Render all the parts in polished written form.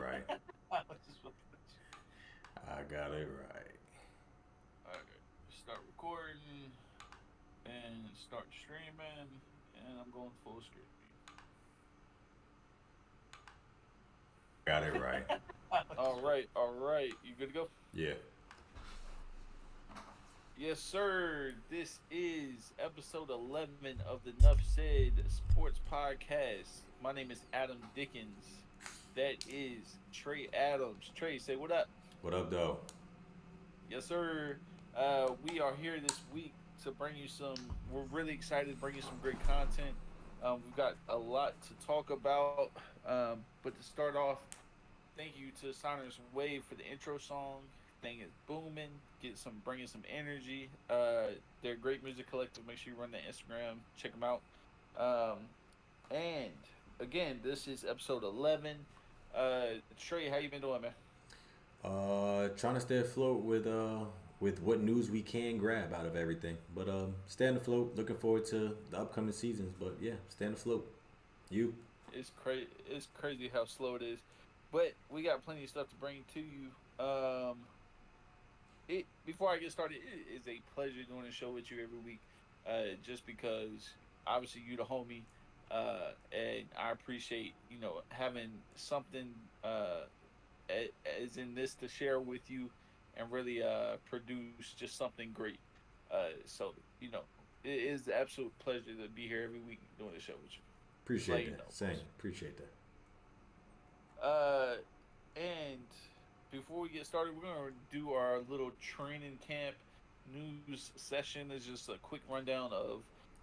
right. I just want I got it right. Alright, start recording and start streaming, and I'm going full screen. I got it right. All right. You good to go? Yeah. Yes, sir. This is episode 11 of the Nuff Said Sports Podcast. My name is Adam Dickens. That is Trey Adams. Trey, say what up. What up, though? Yes, sir. We are here this week to bring you some. We're really excited to bring you some great content. We've got a lot to talk about. But to start off, thank you to Signers Wave for the intro song. Thing is booming. Bringing some energy. They're a great music collective. Make sure you run their Instagram. Check them out. Um, and again, this is episode 11. Trey, how you been doing, man? Trying to stay afloat with what news we can grab out of everything. But staying afloat. Looking forward to the upcoming seasons. But yeah, staying afloat. You? It's crazy how slow it is, but we got plenty of stuff to bring to you. It Before I get started, it is a pleasure doing a show with you every week. Just because obviously you the homie, and I appreciate having something as in this to share with you, and really produce just something great. So it is an absolute pleasure to be here every week doing the show with you. Just let Appreciate you that. know, Same. Appreciate that. and before we get started, we're gonna do our little training camp news session. Is just a quick rundown of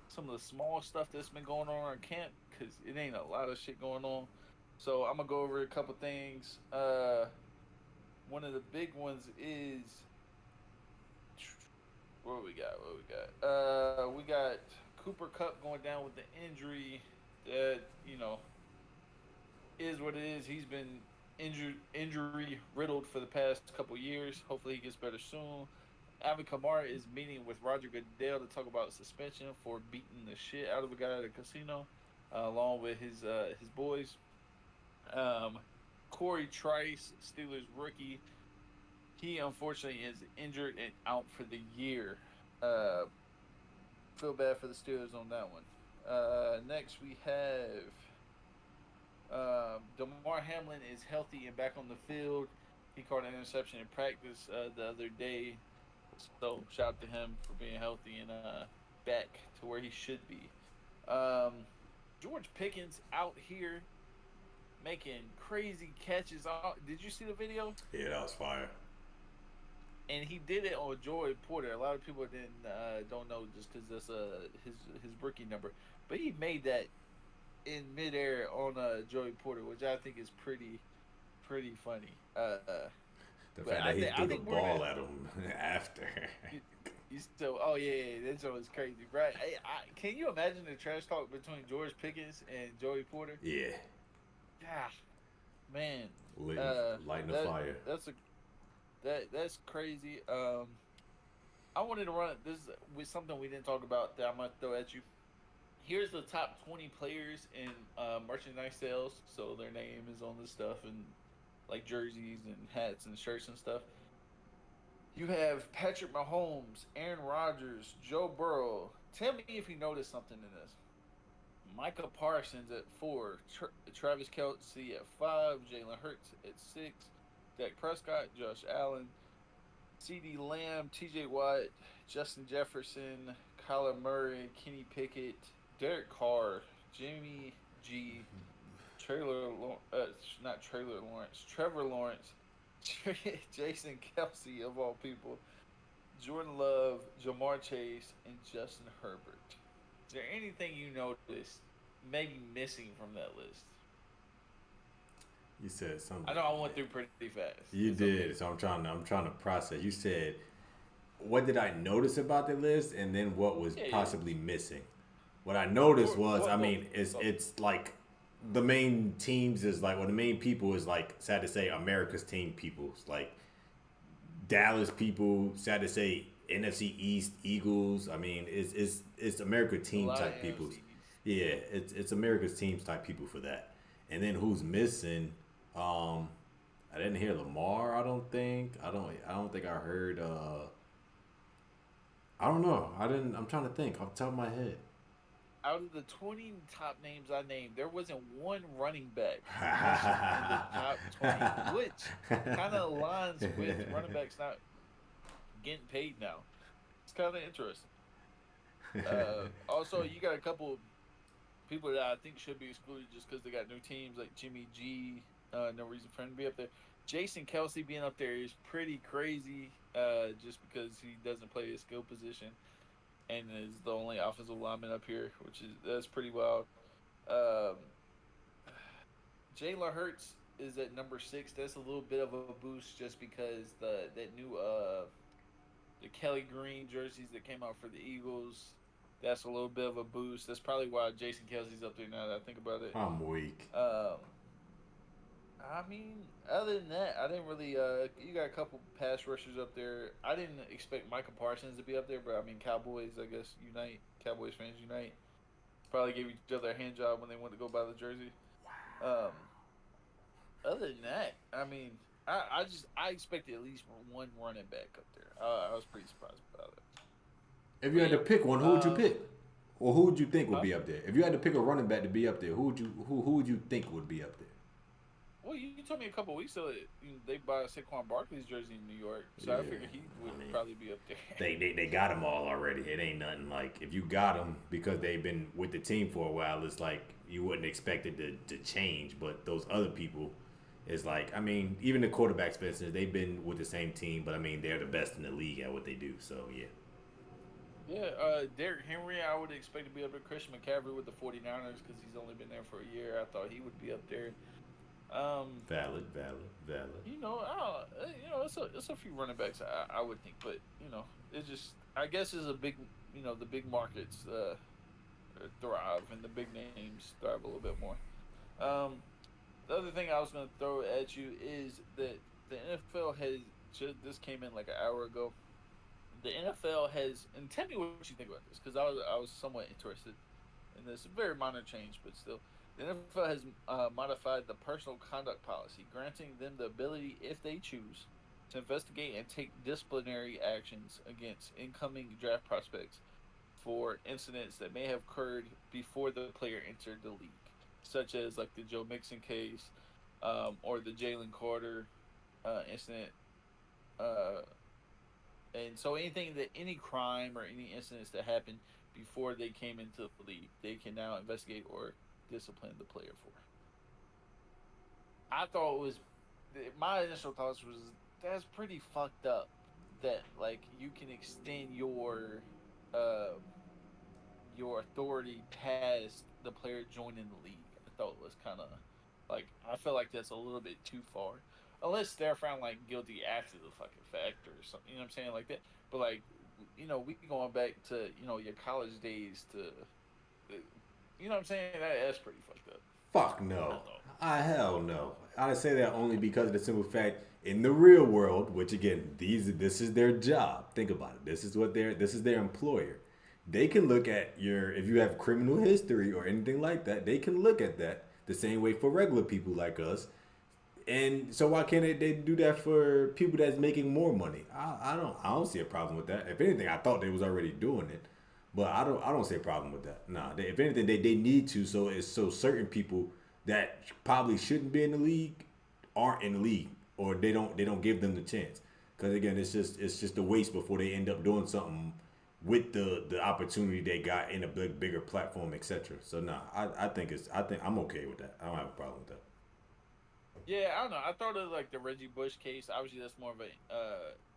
some of the small stuff that's been going on in camp because it ain't a lot of shit going on. So I'm gonna go over a couple things. One of the big ones is we got Cooper Cup going down with the injury that is what it is. He's been injury riddled for the past couple years. Hopefully, he gets better soon. Alvin Kamara is meeting with Roger Goodell to talk about suspension for beating the shit out of a guy at a casino, along with his boys. Um, Corey Trice, Steelers rookie, he unfortunately is injured and out for the year. Uh, Feel bad for the Steelers on that one. Next, we have Damar Hamlin is healthy and back on the field. He caught an interception in practice the other day. So shout out to him for being healthy and back to where he should be. Um, George Pickens out here making crazy catches. Did you see the video? Yeah, that was fire. And he did it on Joey Porter. A lot of people didn't don't know just because that's his rookie number, but he made that in midair on Joey Porter, which I think is pretty funny. The But fact that he I threw the think we're gonna. ball at him after. You still, oh yeah, that show is crazy, right? Can you imagine the trash talk between George Pickens and Joey Porter? Yeah. Yeah, man, Lighting, uh, lighting the that fire. that's crazy. I wanted to run this with something we didn't talk about that I'm gonna throw at you. Here's the top 20 players in merchandise sales, so their name is on the stuff and like jerseys and hats and shirts and stuff. You have Patrick Mahomes, Aaron Rodgers, Joe Burrow. Tell me if you noticed something in this. Micah Parsons at four, Travis Kelsey at five, Jalen Hurts at six, Dak Prescott, Josh Allen, C.D. Lamb, T.J. Watt, Justin Jefferson, Kyler Murray, Kenny Pickett, Derek Carr, Jimmy G, not Trailer Lawrence, Trevor Lawrence, Jason Kelsey of all people, Jordan Love, Jamar Chase, and Justin Herbert. Is there anything you noticed maybe missing from that list? You said I something. know I went through pretty fast. You It's okay. did. So I'm trying to process. You said, what did I notice about the list, and then what was Yeah, yeah. possibly missing? What I noticed was, I Go, mean, it's go. it's like the main teams is like, well, the main people is like, sad to say, America's team people. It's like Dallas people. Sad to say, NFC East Eagles. I mean, it's America A team lot of type peoples. NFC East. Yeah, it's America's teams type people for that. And then who's missing? I didn't hear Lamar. I don't think. I don't think I heard. I don't know. I didn't. I'm trying to think off the top of my head. Out of the 20 top names I named, there wasn't one running back mentioned in the top 20, which kind of aligns with running backs not getting paid now. It's kind of interesting. Also, you got a couple people that I think should be excluded just because they got new teams, like Jimmy G. No reason for him to be up there. Jason Kelsey being up there is pretty crazy, just because he doesn't play his skill position and is the only offensive lineman up here, which is that's pretty wild. Um, Jalen Hurts is at number 6. That's a little bit of a boost just because that new the Kelly Green jerseys that came out for the Eagles. That's a little bit of a boost. That's probably why Jason Kelsey's up there now that I think about it. I'm weak. Um, I mean, other than that, I didn't really. You got a couple pass rushers up there. I didn't expect Michael Parsons to be up there, but I mean, Cowboys, I guess, unite. Cowboys fans unite. Probably gave each other a hand job when they went to go buy the jersey. Um, other than that, I mean, I expected at least one running back up there. I was pretty surprised about it. If you But had to pick one, who would you yeah, pick? Or who would you think would huh? be up there? If you had to pick a running back to be up there, who would you think would be up there? Well, you told me a couple weeks ago that they bought Saquon Barkley's jersey in New York, so I Yeah, figured he would I mean, probably be up there. they got them all already. It ain't nothing like if you got them because they've been with the team for a while. It's like you wouldn't expect it to change, but those other people, it's like I mean, even the quarterbacks, for instance, they've been with the same team, but I mean they're the best in the league at what they do. So yeah, Yeah, Derrick Henry, I would expect to be up there. Christian McCaffrey with the 49ers because he's only been there for a year. I thought he would be up there. Um, valid. it's a few running backs I would think, but it's just I guess it's a big, the big markets thrive and the big names thrive a little bit more. Um, the other thing I was going to throw at you is that the NFL has just this came in like an hour ago. The NFL has, and tell me what you think about this because I was somewhat interested in this very minor change, but still, the NFL has modified the personal conduct policy, granting them the ability, if they choose, to investigate and take disciplinary actions against incoming draft prospects for incidents that may have occurred before the player entered the league, such as like the Joe Mixon case, or the Jalen Carter incident. Uh, and so any crime or any incidents that happened before they came into the league, they can now investigate or discipline the player for. I thought it was my initial thoughts was that's pretty fucked up that like you can extend uh, your authority past the player joining the league. I thought it was kind of like I feel like that's a little bit too far, unless they're found like guilty after the fucking fact or something. You know what I'm saying like that. But like, we going back to your college days to, you know what I'm saying. That's pretty fucked up. Fuck I no. thought. Hell no. I say that only because of the simple fact in the real world, which again, this is their job. Think about it. This is their employer. They can look at your if you have criminal history or anything like that, they can look at that the same way for regular people like us. And so why can't they do that for people that's making more money? I don't see a problem with that. If anything, I thought they was already doing it. But I don't see a problem with that. Nah, if anything, they need to. So it's so certain people that probably shouldn't be in the league aren't in the league, or they don't give them the chance. Because again, it's just a waste before they end up doing something with the opportunity they got in a bigger platform, etc. So nah, I think I'm okay with that. I don't have a problem with that. Yeah, I don't know. I thought of like the Reggie Bush case. Obviously, that's more of a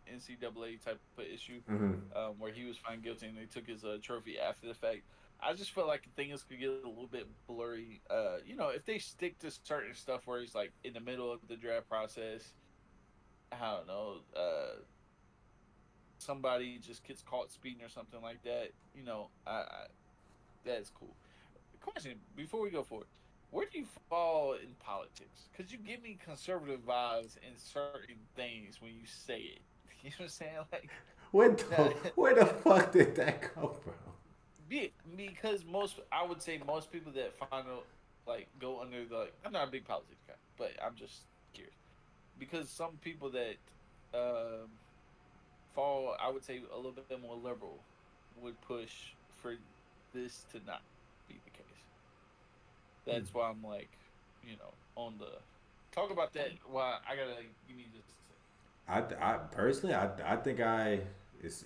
NCAA type of issue, Hmm. where he was found guilty and they took his trophy after the fact. I just felt like things could get a little bit blurry. If they stick to certain stuff where it's like in the middle of the draft process, I don't know, somebody just gets caught speeding or something like that. That's cool. Question before we go forward: where do you fall in politics? Because you give me conservative vibes in certain things when you say it. You know what I'm saying? Like, nah, Where the fuck did that come from? because I would say most people that find out like go under the like, I'm not a big politics guy, but I'm just curious. because some people that um fall, I would say, a little bit more liberal, would push for this to not be the case. That's why I'm like, on the talk about that. Why I gotta give me just a second. I personally, I think it's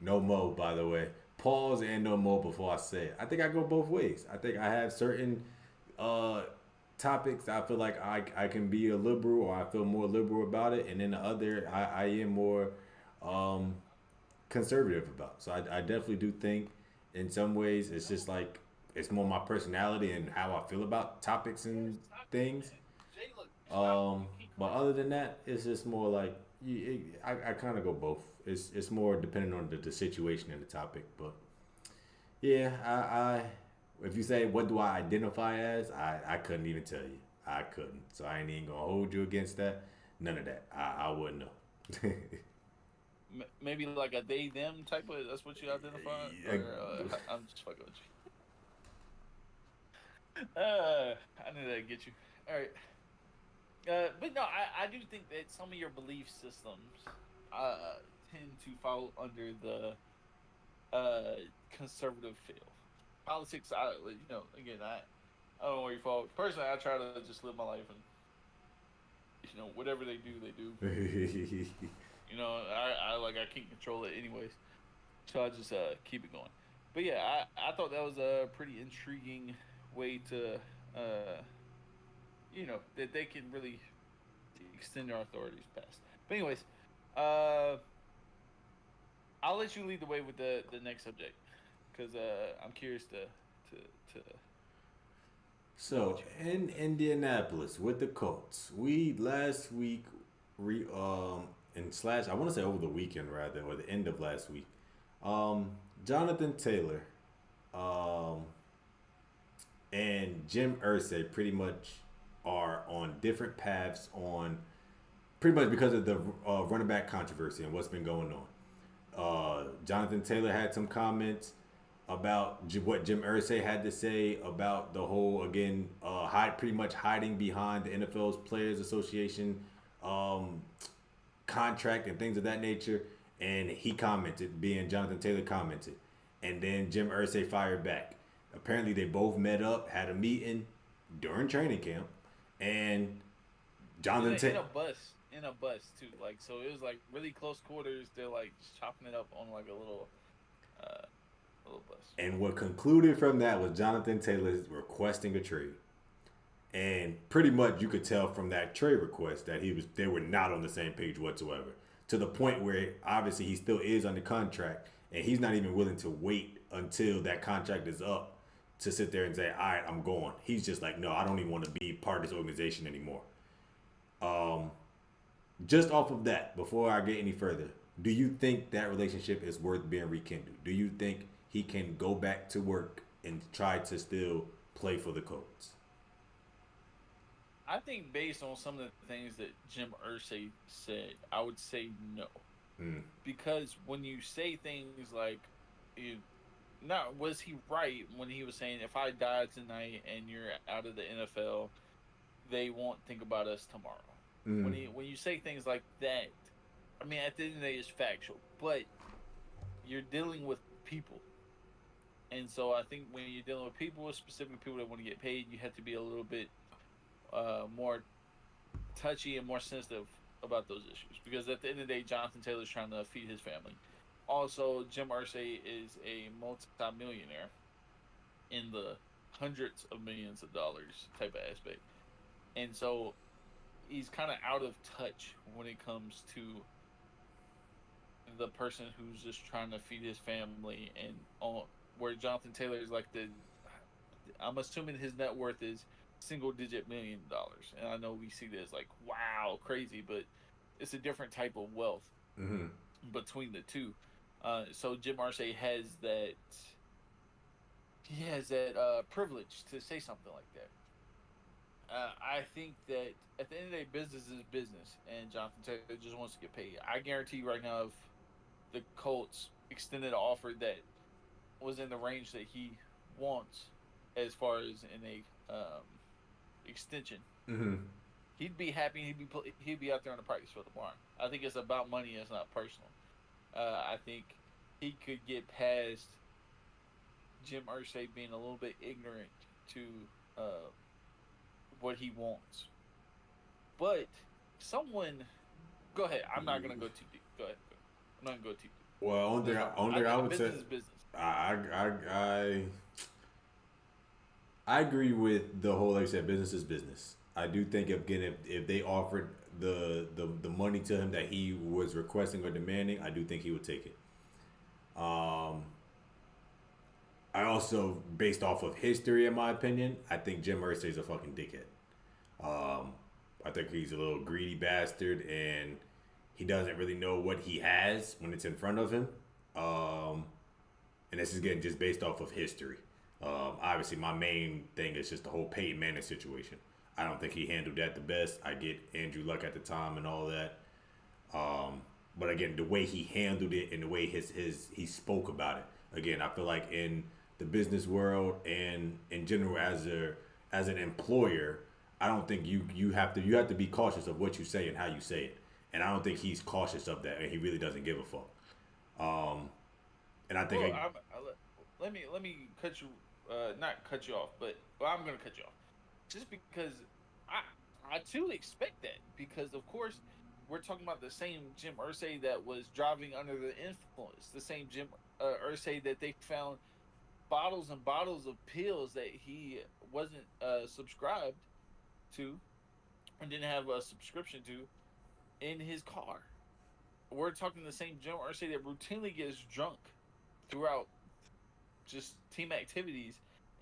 no mo. By the way, pause and no mo before I say it. I think I go both ways. I think I have certain uh topics I feel like I can be a liberal or I feel more liberal about it, and then the other I am more um conservative about. So I definitely do think in some ways it's just like it's more my personality and how I feel about topics and Where's Taco, things. man? Jay, look, stop! You keep But crying. other than that, it's just more like I kind of go both. It's more depending on the situation and the topic. But yeah, I if you say what do I identify as, I couldn't even tell you. I couldn't. So I ain't even gonna hold you against that. None of that. I wouldn't know. Maybe like a they them type of. That's what you identify, or I'm just fucking with you. I knew that'd get you. All right. But no, I do think that some of your belief systems tend to fall under the conservative field. Politics, again, I don't know where you fall. Personally, I try to just live my life and whatever they do, they do. I like I can't control it anyways, so I just keep it going. But yeah, I thought that was a pretty intriguing way to that they can really extend their authorities past. But anyways, uh, I'll let you lead the way with the next subject because I'm curious to know what So you think about in that. Indianapolis with the Colts, we last week re and slash I want to say over the weekend rather or the end of last week, um Jonathan Taylor, um and Jim Irsay pretty much are on different paths on pretty much because of the running back controversy and what's been going on. Jonathan Taylor had some comments about what Jim Irsay had to say about the whole again hide pretty much hiding behind the NFL's Players Association um, contract and things of that nature. And he commented, being Jonathan Taylor commented, and then Jim Irsay fired back. Apparently, they both met up, had a meeting during training camp, and In a Jonathan in Taylor. a bus in a bus too. Like so, it was like really close quarters. They're like just chopping it up on like uh, a little bus. And what concluded from that was Jonathan Taylor requesting a trade. And pretty much you could tell from that trade request that they were not on the same page whatsoever. To the point where obviously he still is under contract and he's not even willing to wait until that contract is up to sit there and say, all right, I'm going. He's just like, no, I don't even want to be part of this organization anymore. Um, just off of that, before I get any further, do you think that relationship is worth being rekindled? Do you think he can go back to work and try to still play for the Colts? I think based on some of the things that Jim Irsay said, I would say no. Mm, Because when you say things like, you, not was he right when he was saying if I die tonight and you're out of the NFL, they won't think about us tomorrow. mm, When you say things like that, I mean at the end of the day it's factual, but you're dealing with people. And so I think when you're dealing with people, specifically people that want to get paid, you have to be a little bit more touchy and more sensitive about those issues because at the end of the day, Jonathan Taylor's trying to feed his family. Also, Jim Irsay is a multi-millionaire in the hundreds of millions of dollars type of aspect, and so he's kind of out of touch when it comes to the person who's just trying to feed his family and on where Jonathan Taylor is like the I'm assuming his net worth is single digit $1 million. And I know we see this like, wow, crazy, but it's a different type of wealth mm-hmm. between the two. So Jim Irsay has that privilege to say something like that. I think that at the end of the day, business is business, and Jonathan Taylor just wants to get paid. I guarantee you right now, if the Colts extended an offer that was in the range that he wants, as far as in a extension, Mm-hmm. he he'd be happy. He'd be out there on the practice field tomorrow. I think it's about money. It's not personal. I think he could get past Jim Irsay being a little bit ignorant to uh, what he wants. But someone, go ahead. I'm not gonna go too deep. Go ahead. I'm not gonna go too deep. Well, only thing I think would say, business is business. I I I I agree with the whole, like I said, business is business. I do think if they offered the money to him that he was requesting or demanding, I do think he would take it. Um, I also, based off of history, in my opinion, I think Jim Irsay is a fucking dickhead. Um, I think he's a little greedy bastard, and he doesn't really know what he has when it's in front of him. Um, and this is getting just based off of history. Obviously, my main thing is just the whole Peyton Manning situation. I don't think he handled that the best. I get Andrew Luck at the time and all that. But again, the way he handled it and the way his he spoke about it. Again, I feel like in the business world and in general as an employer, I don't think you have to be cautious of what you say and how you say it. And I don't think he's cautious of that, and he really doesn't give a fuck. Um, and I think Well, let me cut you, not cut you off, but well, I'm gonna cut you off, just because I too expect that because of course we're talking about the same Jim Irsay that was driving under the influence, the same Jim Irsay that they found bottles and bottles of pills that he wasn't subscribed to and didn't have a subscription to in his car. We're talking the same Jim Irsay that routinely gets drunk throughout just team activities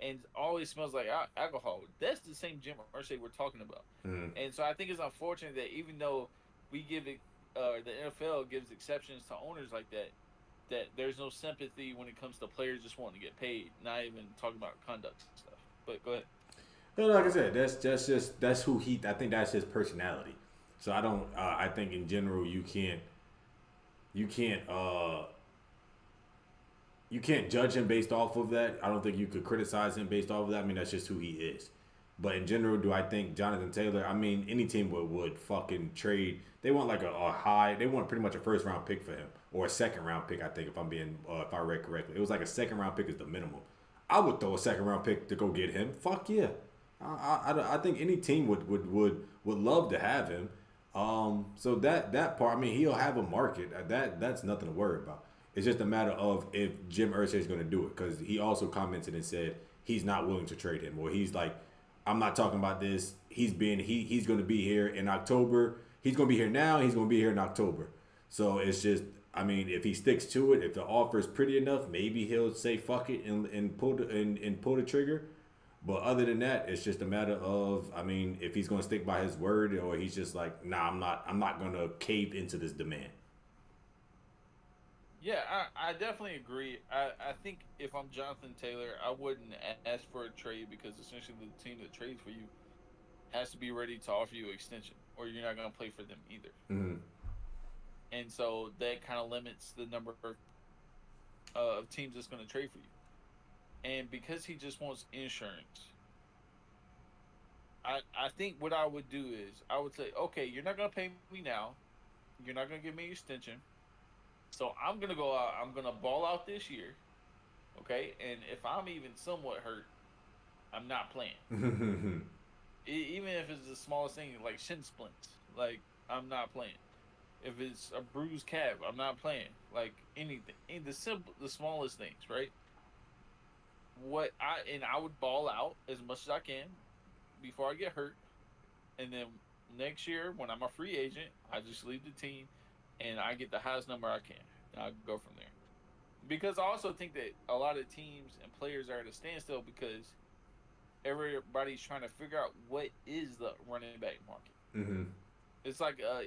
and always smells like alcohol. That's the same Jim Irsay we're talking about. mm, And so I think it's unfortunate that even though we give it, the NFL gives exceptions to owners like that, that there's no sympathy when it comes to players just wanting to get paid, not even talking about conduct and stuff. But go ahead. no, like I said, that's who he. I think that's his personality. So I don't. I think in general you can't you can't judge him based off of that. I don't think you could criticize him based off of that. I mean, that's just who he is. But in general, do I think Jonathan Taylor? I mean, any team would fucking trade. They want like a high. They want pretty much a first round pick for him or a second round pick. I think if I read correctly, it was like a second round pick is the minimum. I would throw a second round pick to go get him. Fuck yeah. I think any team would love to have him. So that part, I mean, he'll have a market. That's nothing to worry about. It's just a matter of if Jim Irsay is going to do it, because he also commented and said he's not willing to trade him, or he's like, I'm not talking about this. He's going to be here in October. He's going to be here now. He's going to be here in October. So it's just, I mean, if he sticks to it, if the offer is pretty enough, maybe he'll say fuck it and pull the trigger. But other than that, it's just a matter of, I mean, if he's going to stick by his word, or he's just like, nah, I'm not going to cave into this demand. Yeah, I definitely agree. I think if I'm Jonathan Taylor, I wouldn't ask for a trade because essentially the team that trades for you has to be ready to offer you an extension, or you're not going to play for them either. Mm-hmm. And so that kind of limits the number of teams that's going to trade for you. And because he just wants insurance, I think what I would do is I would say, okay, you're not going to pay me now. You're not going to give me an extension. So I'm going to go out. I'm going to ball out this year. Okay. And if I'm even somewhat hurt, I'm not playing. Even if it's the smallest thing, like shin splints, like I'm not playing. If it's a bruised calf, I'm not playing. Like anything, the smallest things, right? I would ball out as much as I can before I get hurt, and then next year when I'm a free agent, I just leave the team, and I get the highest number I can. And I go from there. Because I also think that a lot of teams and players are at a standstill because everybody's trying to figure out what is the running back market. Mm-hmm. It's like a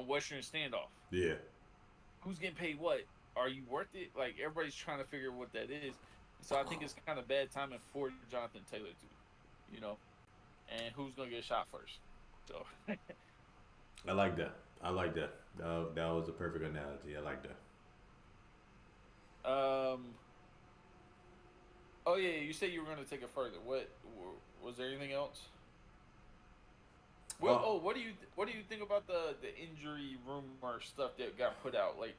Western standoff. Yeah. Who's getting paid what? Are you worth it? Like everybody's trying to figure what that is. So I think it's kind of bad timing for Jonathan Taylor too, and who's gonna get shot first. So I like that. I like that. That was a perfect analogy. I like that. oh yeah, you said you were gonna take it further. What was there anything else? Well, what do you think about the injury rumor stuff that got put out? Like,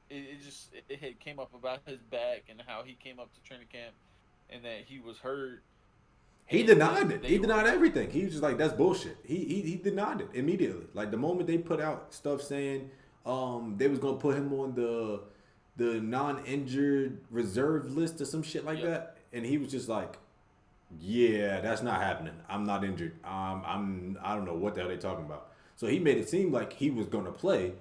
it had came up about his back and how he came up to training camp and that he was hurt. He And denied it. He they denied everything. He was just like, "That's bullshit." He denied it immediately. Like the moment they put out stuff saying they was gonna put him on the non-injured reserve list or some shit like Yep. that, and he was just like, "Yeah, that's not happening. I'm not injured. I don't know what the hell they talking about." So he made it seem like he was gonna play,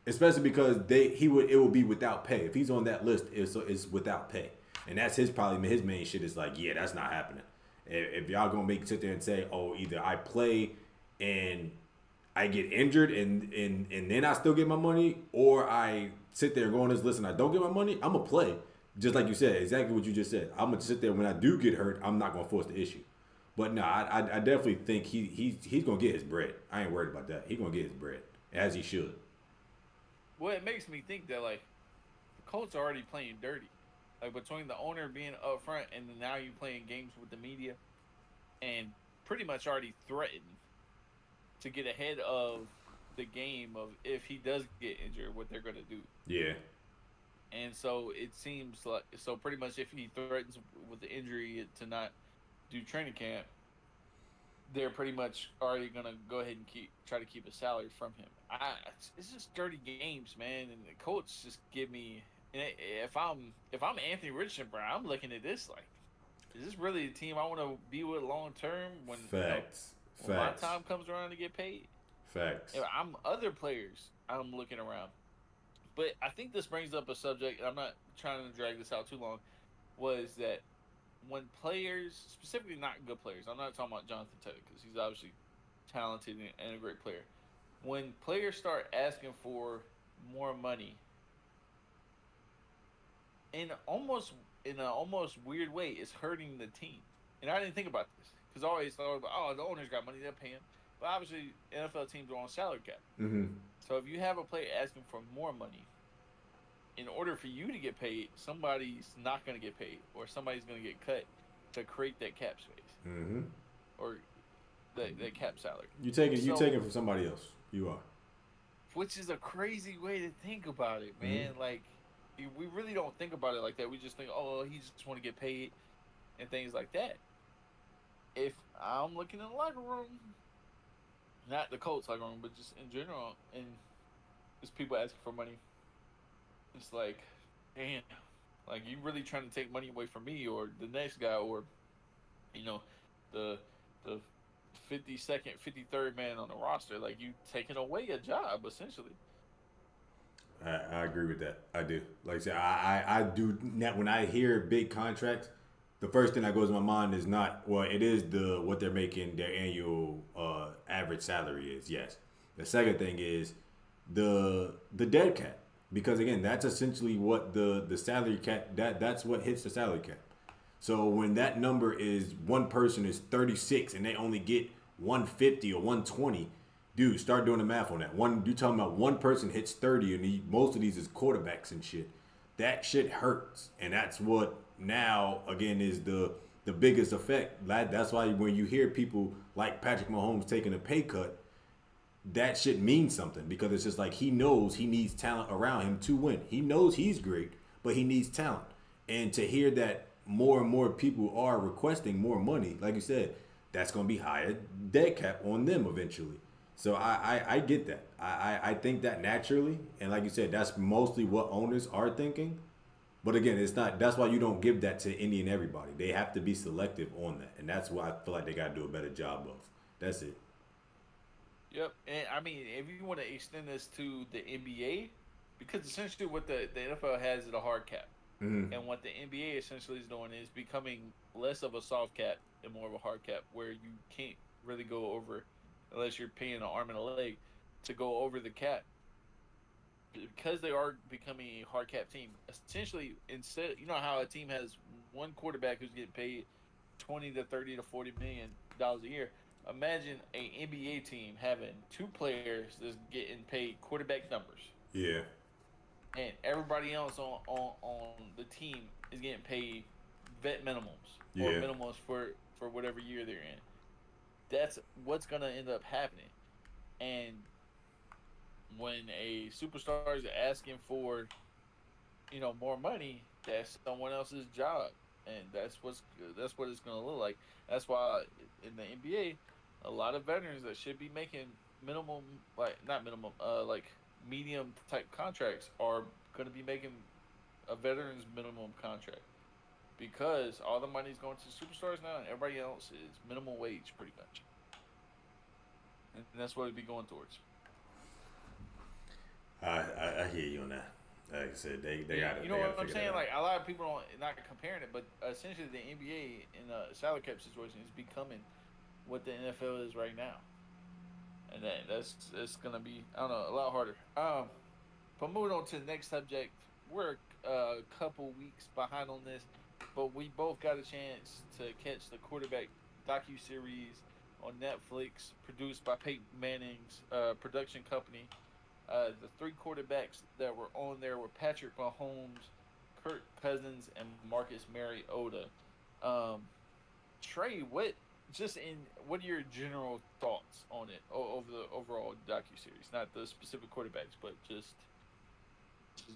especially because it would be without pay. If he's on that list, it's without pay, and that's his probably his main shit is like, yeah, that's not happening. If y'all gonna sit there and say, oh, either I play and I get injured and then I still get my money, or I sit there and go on this list and I don't get my money, I'm gonna play. Just like you said, exactly what you just said. I'm gonna sit there when I do get hurt. I'm not gonna force the issue. But no, I definitely think he's gonna get his bread. I ain't worried about that. He's gonna get his bread as he should. Well, it makes me think that like the Colts are already playing dirty, like between the owner being upfront and then now you playing games with the media, and pretty much already threatened to get ahead of the game of if he does get injured, what they're gonna do. Yeah. And so it seems like pretty much if he threatens with the injury to not do training camp, they're pretty much already gonna go ahead and try to keep a salary from him. It's just dirty games, man, and the Colts just give me. And if I'm Anthony Richardson, bro, I'm looking at this like, is this really the team I want to be with long term when Facts. when my Facts. time comes around to get paid? Facts. If I'm other players, I'm looking around. But I think this brings up a subject. I'm not trying to drag this out too long. Was that when players, specifically not good players, I'm not talking about Jonathan Taylor because he's obviously talented and a great player. When players start asking for more money, in an almost weird way, it's hurting the team. And I didn't think about this because I always thought about, oh, the owner's got money, they're paying. But obviously, NFL teams are on salary cap. Mm-hmm. So if you have a player asking for more money, in order for you to get paid, somebody's not going to get paid, or somebody's going to get cut to create that cap space, Mm-hmm. or that cap salary. You taking from somebody else. You are. Which is a crazy way to think about it, man. Mm-hmm. Like we really don't think about it like that. We just think, oh, he just want to get paid and things like that. If I'm looking in the locker room, not the Colts locker room, but just in general, and there's people asking for money. It's like, damn, like you really trying to take money away from me or the next guy or, the 52nd, 53rd man on the roster. Like you taking away a job essentially. I agree with that. I do. Like I said, I do. When I hear big contracts, the first thing that goes in my mind is not, well, it is what they're making their annual average salary is. Yes. The second thing is the dead cap. Because again, that's essentially what the salary cap, that's what hits the salary cap. So when that number is one person is 36 and they only get 150 or 120, dude, start doing the math on that. You're talking about one person hits 30 and most of these is quarterbacks and shit. That shit hurts. And that's what now again is the biggest effect. That's why when you hear people like Patrick Mahomes taking a pay cut, that shit means something because it's just like he knows he needs talent around him to win. He knows he's great, but he needs talent. And to hear that more and more people are requesting more money, like you said, that's going to be higher dead cap on them eventually. So I get that. I think that naturally. And like you said, that's mostly what owners are thinking. But again, it's not. That's why you don't give that to any and everybody. They have to be selective on that. And that's why I feel like they got to do a better job of. That's it. Yep, and I mean, if you want to extend this to the NBA, because essentially what the NFL has is a hard cap, and what the NBA essentially is doing is becoming less of a soft cap and more of a hard cap, where you can't really go over, unless you're paying an arm and a leg, to go over the cap, because they are becoming a hard cap team. Essentially, instead, you know how a team has one quarterback who's getting paid 20 to 30 to 40 million dollars a year. Imagine an NBA team having two players that's getting paid quarterback numbers. Yeah. And everybody else on the team is getting paid vet minimums or minimums for whatever year they're in. that's what's gonna end up happening. And when a superstar is asking for more money, that's someone else's job, and that's what it's gonna look like. That's why in the NBA, a lot of veterans that should be making minimum, like not minimum, like medium type contracts are gonna be making a veteran's minimum contract because all the money's going to superstars now, and everybody else is minimum wage pretty much, and that's what it'd be going towards. I hear you on that. Like I said, they got You to know they got what to I'm figure that saying? out. Like a lot of people don't not comparing it, but essentially the NBA in a salary cap situation is becoming what the NFL is right now, and that's gonna be I don't know a lot harder. But moving on to the next subject, we're a couple weeks behind on this, but we both got a chance to catch the quarterback docu series on Netflix, produced by Peyton Manning's production company. The three quarterbacks that were on there were Patrick Mahomes, Kirk Cousins, and Marcus Mariota. Um, Trey, what are your general thoughts on it over the overall docu series? Not the specific quarterbacks, but just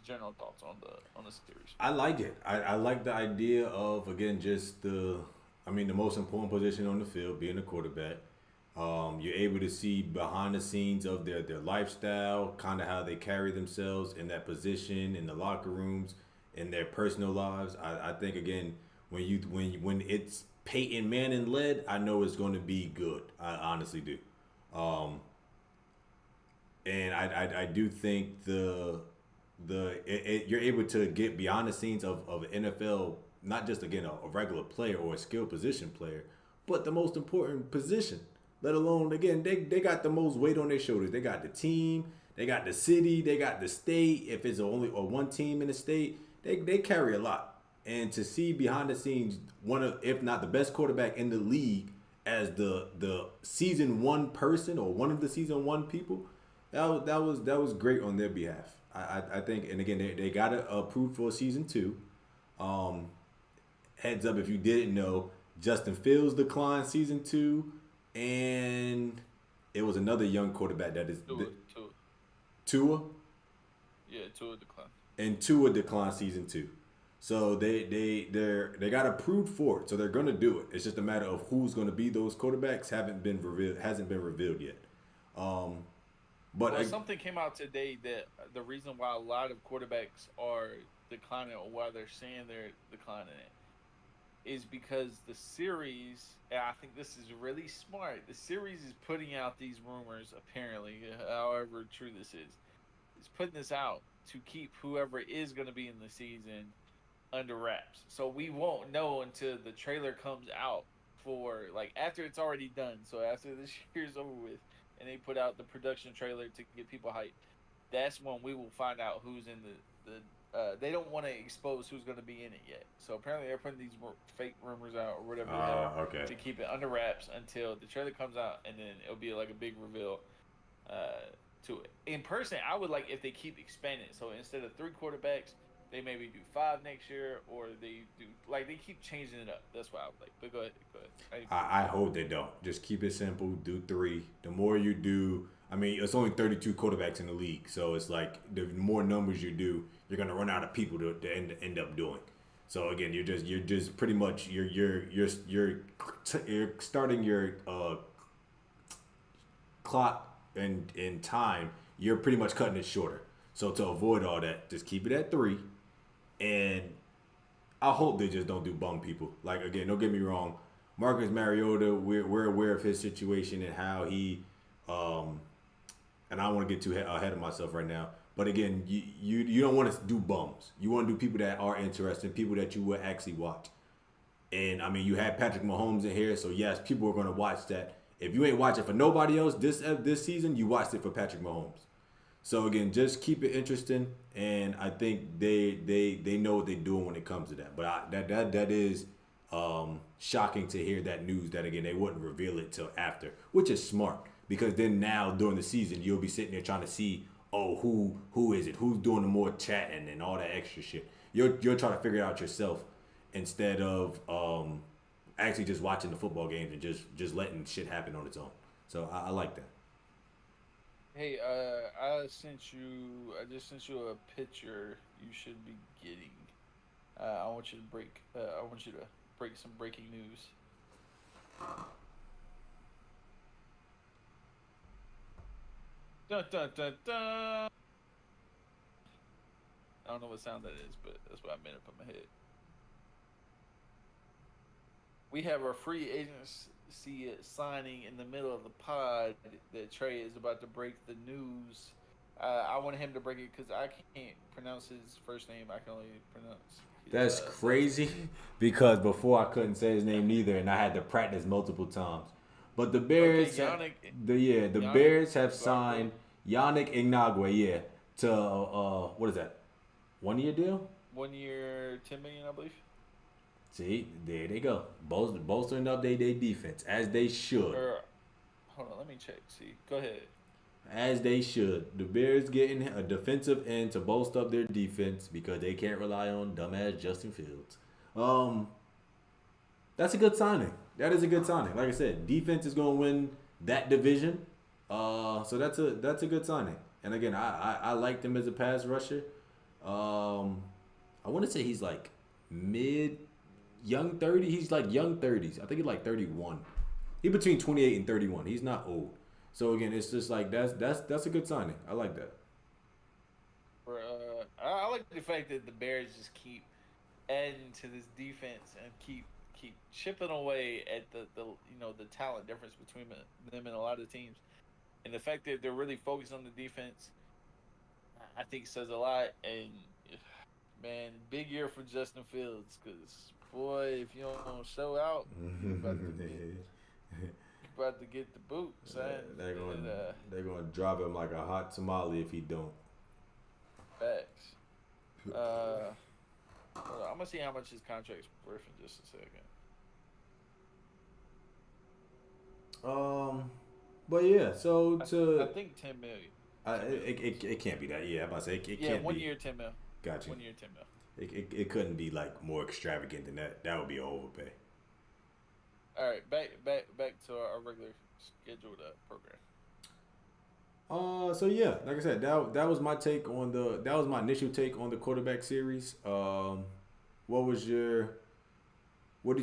general thoughts on the series. I like it. I like the idea of again just the most important position on the field being the quarterback. You're able to see behind the scenes of their lifestyle, kind of how they carry themselves in that position in the locker rooms, in their personal lives. I think again when it's Peyton Manning led, I know it's going to be good. I honestly do. Um, and I do think you're able to get beyond the scenes of NFL, not just again a regular player or a skilled position player, but the most important position. Let alone again they got the most weight on their shoulders. They got the team, they got the city, they got the state. If it's only or one team in the state, they carry a lot. And to see behind the scenes one of if not the best quarterback in the league as the season one person or one of the season one people, that was great on their behalf. I think, and again, they got it approved for season two. Um, Heads up if you didn't know, Justin Fields declined season two, and it was another young quarterback that is Tua, Tua, yeah, Tua decline. and Tua declined season two. So they got approved for it, so they're gonna do it. It's just a matter of who's gonna be those quarterbacks haven't been revealed hasn't been revealed yet. Um, but Well, something came out today that the reason why a lot of quarterbacks are declining, or why they're saying they're declining it, is because the series, and I think this is really smart. The series is putting out these rumors, apparently, however true this is putting this out to keep whoever is going to be in the season under wraps. So we won't know until the trailer comes out for like after it's already done. So after this year's over with, and they put out the production trailer to get people hyped, that's when we will find out who's in the. They don't want to expose who's going to be in it yet. So apparently they're putting these fake rumors out or whatever the hell okay. to keep it under wraps until the trailer comes out, and then it'll be like a big reveal to it. In person, I would like if they keep expanding. So instead of three quarterbacks, they maybe do five next year, or they do like they keep changing it up. That's what I would like. But go ahead, go ahead. I hope they don't. Just keep it simple. Do three. The more you do, I mean, it's only 32 quarterbacks in the league, so it's like the more numbers you do, you're gonna run out of people to end up doing. So again, you're just pretty much you're starting your clock and in time. You're pretty much cutting it shorter. So to avoid all that, just keep it at three, and I hope they just don't do bum people. Like again, don't get me wrong, Marcus Mariota, we're aware of his situation and how he, and I don't want to get too ahead of myself right now. But again, you don't want to do bums. You want to do people that are interesting, people that you will actually watch. And I mean, you had Patrick Mahomes in here, so yes, people are going to watch that. If you ain't watching for nobody else this season, you watched it for Patrick Mahomes. So again, just keep it interesting, and I think they know what they're doing when it comes to that. But that is shocking to hear that news that again they wouldn't reveal it till after, which is smart because then now during the season you'll be sitting there trying to see who is it, who's doing the more chatting and all that extra shit. You'll try to figure it out yourself instead of actually just watching the football games and just letting shit happen on its own. So I like that. Hey, I just sent you a picture you should be getting. I want you to break some breaking news. Dun dun dun dun. I don't know what sound that is, but that's what I made up in my head. We have our free agency signing in the middle of the pod that Trey is about to break the news. I want him to break it because I can't pronounce his first name. I can only pronounce his That's last crazy name. because before I couldn't say his name neither, and I had to practice multiple times. But the Okay, Bears, the Yannick Bears have Ngakwe, signed Yannick Ngakwe, yeah, to what is that? 1 year deal. 1 year, 10 million, I believe. See, there they go, bolstering up they defense as they should. Or hold on, let me check. See, go ahead. As they should. The Bears getting a defensive end to bolster up their defense because they can't rely on dumbass Justin Fields. Um, that's a good signing. That is a good signing. Like I said, defense is going to win that division. So that's a good signing. And again, I liked him as a pass rusher. I want to say he's like mid young 30. He's like young 30s. I think he's like 31. He's between 28 and 31. He's not old. So again, it's just like that's a good signing. I like that. I like the fact that the Bears just keep adding to this defense and keep chipping away at the talent difference between them and a lot of teams, and the fact that they're really focused on the defense, I think says a lot. And man, big year for Justin Fields because boy, if you don't show out, you about to get the boot, son. they're going And, they're going to drop him like a hot tamale if he don't. facts. Uh, I'm gonna see how much his contract's worth in just a second. Um, but yeah. So I to think 10 million. it can't be that. Yeah, I'm about to say it Yeah, can't one be. year 10 mil. Gotcha. 1 year 10 mil. It couldn't be like more extravagant than that. That would be an overpay. All right, back to our regular scheduled program. So yeah, like I said, that was my take on that was my initial take on the quarterback series. What was your what do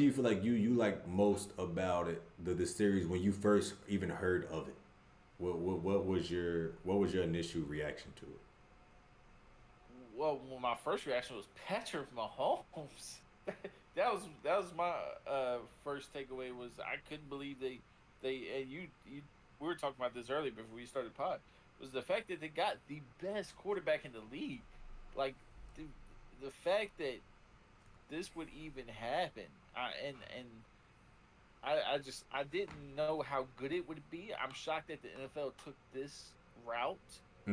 you feel like you like most about it the series when you first even heard of it? What was your initial reaction to it? Well, my first reaction was Patrick Mahomes. That was my first takeaway was I couldn't believe they and you we were talking about this earlier before we started pod was the fact that they got the best quarterback in the league. Like the, the fact that this would even happen. I didn't know how good it would be. I'm shocked that the NFL took this route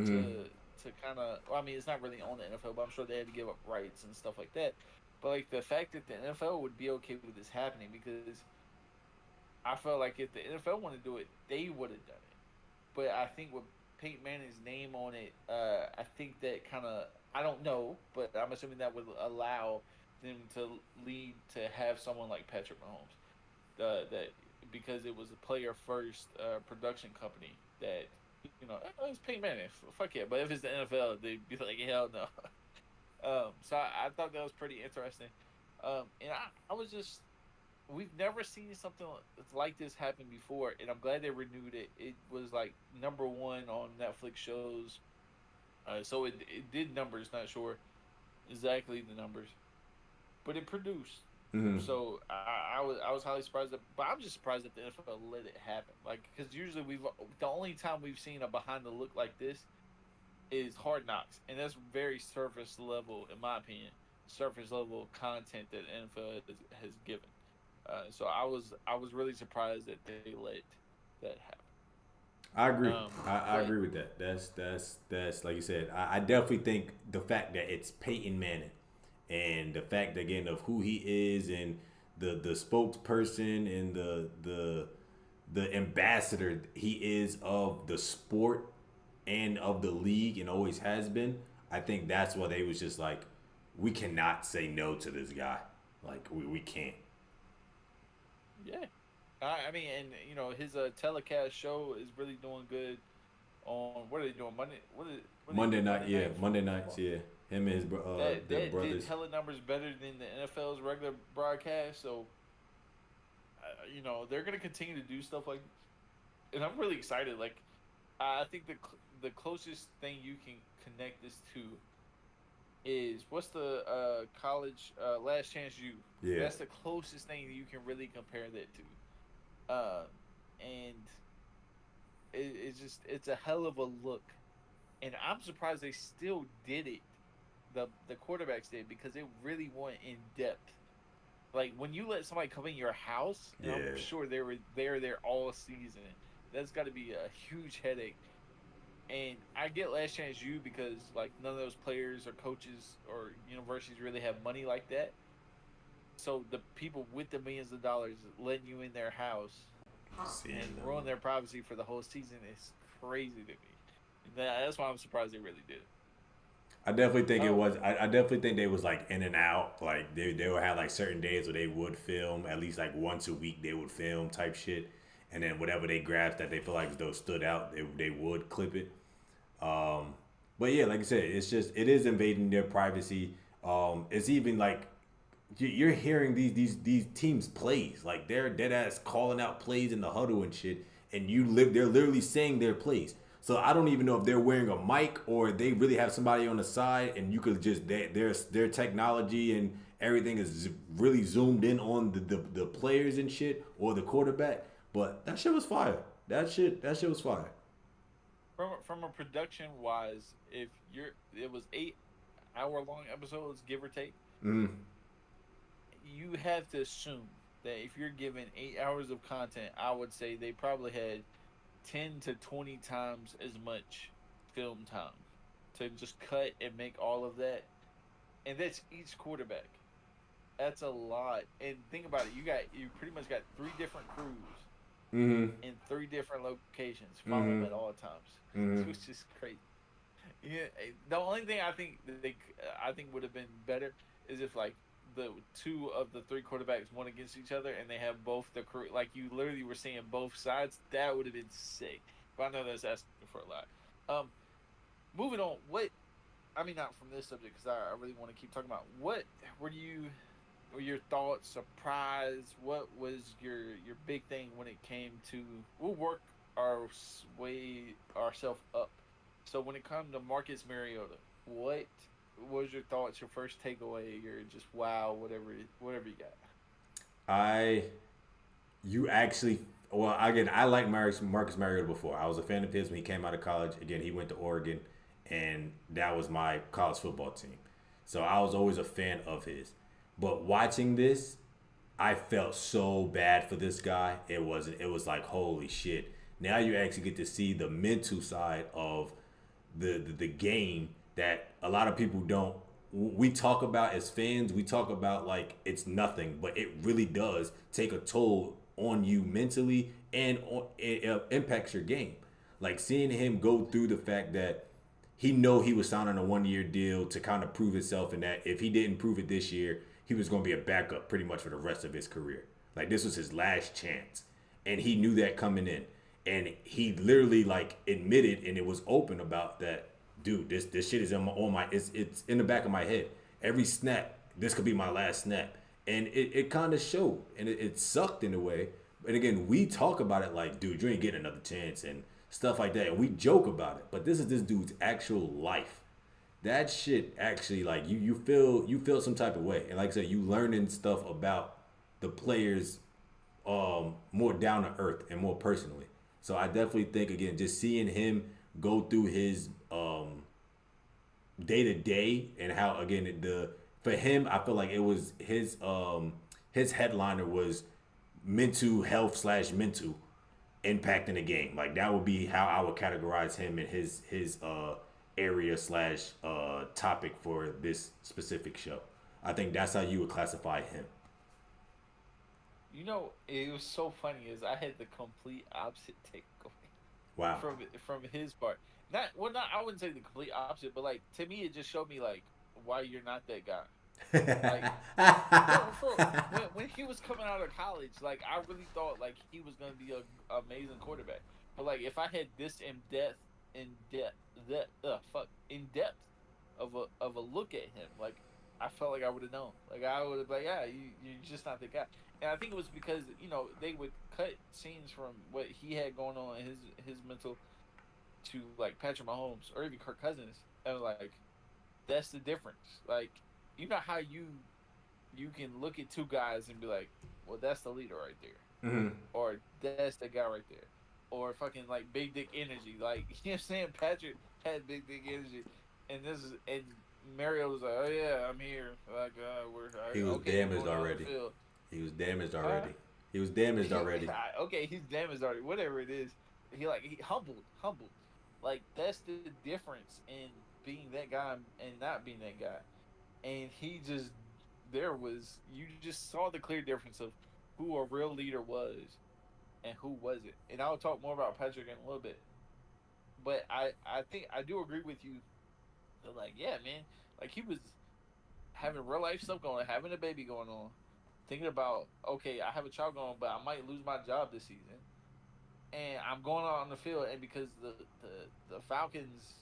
to Mm-hmm. kind of. Well, I mean, it's not really on the NFL, but I'm sure they had to give up rights and stuff like that. But like the fact that the NFL would be okay with this happening because I felt like if the NFL wanted to do it, they would have done it. But I think with Peyton Manning's name on it, I think that kind of I don't know, but I'm assuming that would allow them to lead to have someone like Patrick Mahomes, that because it was a player first production company that it's Peyton Manning, fuck yeah. But if it's the NFL, they'd be like hell no. So I thought that was pretty interesting, and I was just we've never seen something like this happen before, and I'm glad they renewed it. It was like number one on Netflix shows, so it did numbers. Not sure exactly the numbers, but it produced. Mm-hmm. So I was highly surprised, but I'm just surprised that the NFL let it happen. Like because usually the only time we've seen a behind the look like this is Hard Knocks, and that's very surface level, in my opinion, surface level content that NFL has given. So I was really surprised that they let that happen. I agree. I But agree with that. That's like you said. I definitely think the fact that it's Peyton Manning and the fact again of who he is and the spokesperson and the ambassador he is of the sport and of the league and always has been. I think that's why they was just like, we cannot say no to this guy. Like we can't. Yeah. I mean, and his telecast show is really doing good. On what are they doing Monday? What are they Monday doing night, Monday yeah, Night Monday nights, Football? yeah. Him and his their That did brothers. tele numbers better than the NFL's regular broadcast. So they're gonna continue to do stuff like, and I'm really excited. Like I think the closest thing you can connect this to is what's the college Last Chance U. Yeah, That's the closest thing you can really compare that to. And it's a hell of a look, and I'm surprised they still did it. The quarterbacks did because it really went in depth. Like when you let somebody come in your house, and I'm yeah. sure they're there all season. That's got to be a huge headache. And I get Last Chance U because like none of those players or coaches or universities really have money like that. So the people with the millions of dollars letting you in their house Seeing and them. ruin their privacy for the whole season is crazy to me. That's why I'm surprised they really did it. I definitely think it Um, was. I definitely think they was like in and out. Like they would have like certain days where they would film at least like once a week. They would film type shit, and then whatever they grabbed that they feel like those stood out, they would clip it. Um, but yeah, like I said, it's just it is invading their privacy. It's even like you're hearing these teams plays like they're dead ass calling out plays in the huddle and shit, and they're literally saying their plays. So I don't even know if they're wearing a mic or they really have somebody on the side, and you could just their technology and everything is really zoomed in on the players and shit or the quarterback. But that shit was fire. That shit was fire. from a production wise, if it was 8 hour long episodes, give or take, Mm, you have to assume that if you're given 8 hours of content, I would say they probably had 10 to 20 times as much film time to just cut and make all of that. And that's each quarterback. That's a lot. And think about it, you pretty much got 3 different crews mm-hmm. in 3 different locations following them Mm-hmm. at all times, Mm-hmm. which is crazy. Yeah, the only thing I think would have been better is if like the 2 of the 3 quarterbacks went against each other and they have both the crew, like you literally were seeing both sides. That would have been sick. But I know that's asking for a lot. Um, moving on. What I mean, not from this subject because I really want to keep talking about what were you were your thoughts, surprise? What was your big thing when it came to? We'll work our way ourselves up. So when it comes to Marcus Mariota, what was your thoughts? Your first takeaway? Your just wow, whatever you got. I you actually well again I like Marcus Mariota before. I was a fan of his when he came out of college. Again, he went to Oregon, and that was my college football team. So I was always a fan of his. But watching this, I felt so bad for this guy. It was like holy shit. Now you actually get to see the mental side of the game that a lot of people don't. We talk about as fans, we talk about like it's nothing, but it really does take a toll on you mentally, and it impacts your game. Like seeing him go through the fact that he was signing a 1 year deal to kind of prove himself, and that if he didn't prove it this year, he was going to be a backup pretty much for the rest of his career. Like this was his last chance, and he knew that coming in, and he literally like admitted and it was open about that. Dude, this shit is on my it's in the back of my head. Every snap, this could be my last snap, and it kind of showed, and it sucked in a way. And again, we talk about it like, dude, you ain't getting another chance and stuff like that, and we joke about it. But this is this dude's actual life. That shit actually like you feel some type of way, and like I said, you learning stuff about the players more down to earth and more personally. So I definitely think again, just seeing him go through his day to day and how again the for him, I feel like it was his headliner was mental health slash mental impact in the game. Like that would be how I would categorize him in his area slash topic for this specific show. I think that's how you would classify him. It was so funny is I had the complete opposite takeaway Wow. from his part. Not I wouldn't say the complete opposite, but like to me it just showed me like why you're not that guy. Like for when he was coming out of college, like I really thought like he was gonna be a amazing quarterback. But like if I had this in depth of a look at him, like I felt like I would have known. Like I would have like, yeah, you're just not the guy. And I think it was because they would cut scenes from what he had going on in his mental to like Patrick Mahomes or even Kirk Cousins, and like that's the difference. Like you know how you can look at two guys and be like, well, that's the leader right there, Hmm. or that's the guy right there, or fucking like big dick energy. Like you know what I'm saying? Patrick had big dick energy, and Mario was like, oh yeah, I'm here. Like He was okay, what's damaged going on in the already. field? He was damaged Huh? already. He was damaged already. Okay, he's damaged already. Whatever it is, he humbled. Like that's the difference in being that guy and not being that guy. And he just there was you just saw the clear difference of who a real leader was and who wasn't. And I'll talk more about Patrick in a little bit. But I think I do agree with you that like yeah man, like he was having real life stuff going on, having a baby going on, thinking about okay I have a child going on, but I might lose my job this season, and I'm going out on the field, and because the Falcons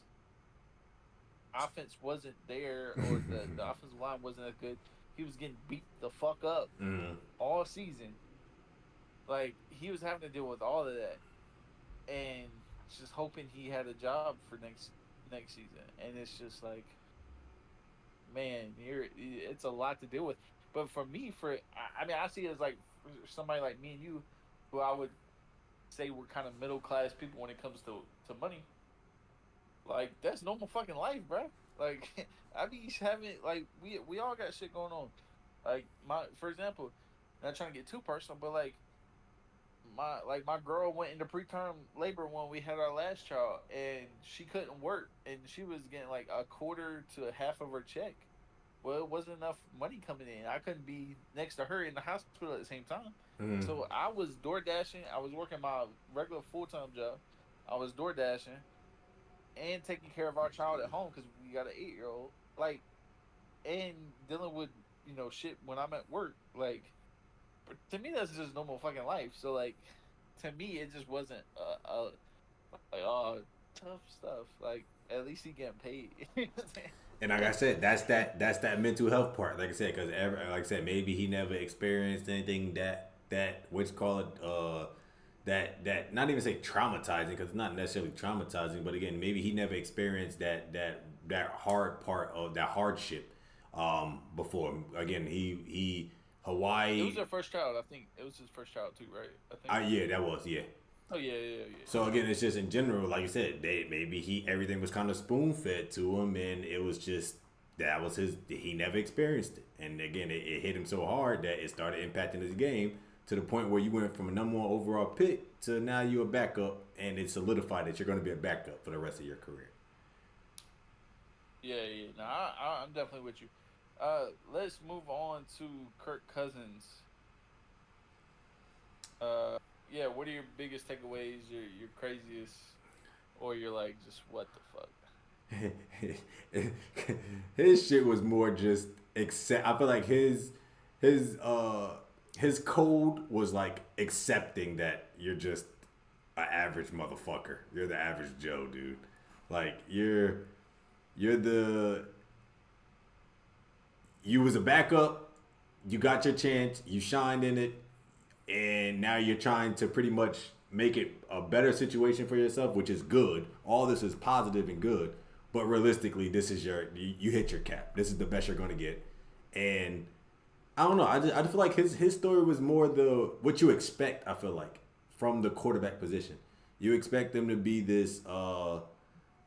offense wasn't there or the offensive line wasn't as good, he was getting beat the fuck up Mm. all season. Like he was having to deal with all of that, and just hoping he had a job for next season. And it's just like, man, it's a lot to deal with. But for me, I mean, I see it as like for somebody like me and you, who I would say we're kind of middle class people when it comes to money. Like that's normal fucking life, bro. Like I be having like we all got shit going on. Like my for example, not trying to get too personal, but like my girl went into preterm labor when we had our last child, and she couldn't work, and she was getting like a quarter to half of her check. Well, it wasn't enough money coming in. I couldn't be next to her in the hospital at the same time. Mm. So I was door dashing. I was working my regular full time job. I was door dashing and taking care of our child at home because we got an 8-year old. Like, and dealing with shit when I'm at work. Like, to me that's just normal fucking life. So like, to me it just wasn't like tough stuff. Like at least he getting paid. And like I said, that's that mental health part. Like I said, because like I said, maybe he never experienced anything that which call it that not even say traumatizing because it's not necessarily traumatizing, but again, maybe he never experienced that hard part of that hardship before. Again, he It was Hawaii. their first child. I think it was his first child too, right? I think. Yeah, that was, yeah. Oh yeah. So again, it's just in general, like you said, they maybe he everything was kind of spoon fed to him, and it was just that was his. He never experienced it, and again, it hit him so hard that it started impacting his game to the point where you went from a number one overall pick to now you're a backup, and it solidified that you're going to be a backup for the rest of your career. Yeah. No, I'm definitely with you. Let's move on to Kirk Cousins. Uh, yeah. What are your biggest takeaways? Your craziest, or you're like just what the fuck? His shit was more just accept. I feel like his his code was like accepting that you're just an average motherfucker. You're the average Joe, dude. Like you're the you was a backup. You got your chance. You shined in it, and now you're trying to pretty much make it a better situation for yourself, which is good. All this is positive and good, but realistically, this is you hit your cap. This is the best you're going to get, and I don't know. I just feel like his story was more the what you expect. I feel like from the quarterback position, you expect them to be this.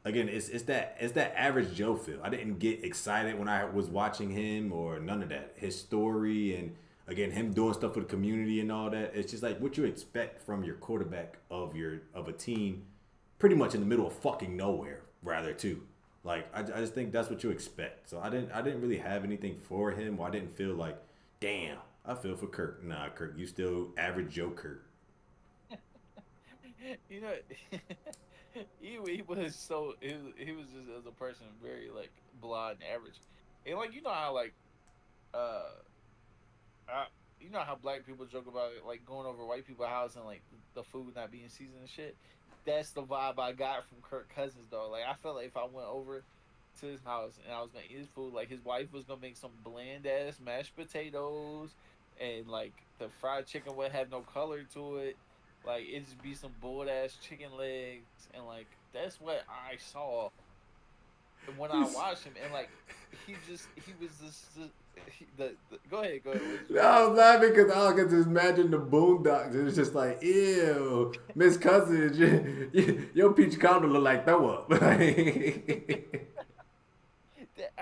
Again, it's that average Joe feel. I didn't get excited when I was watching him or none of that. His story and again him doing stuff for the community and all that. It's just like what you expect from your quarterback of a team, pretty much in the middle of fucking nowhere. Rather too, like I just think that's what you expect. So I didn't really have anything for him. Or I didn't feel like, damn, I feel for Kirk. Nah, Kirk, you still average Joe Kirk. you know, he was so he was just as a person very like blah and average, and like how like uh, I, you know how black people joke about it, like going over white people's house and like the food not being seasoned and shit. That's the vibe I got from Kirk Cousins though. Like I felt like if I went over to his house and I was gonna eat his food, like his wife was gonna make some bland ass mashed potatoes, and like the fried chicken would have no color to it. Like it just be some boiled ass chicken legs, and like that's what I saw when I watched him, and like he was just the go ahead. What did you I say? was laughing because I could just imagine the Boondocks. It was just like, ew, Miss Cousins, your peach cobbler look like throw up. I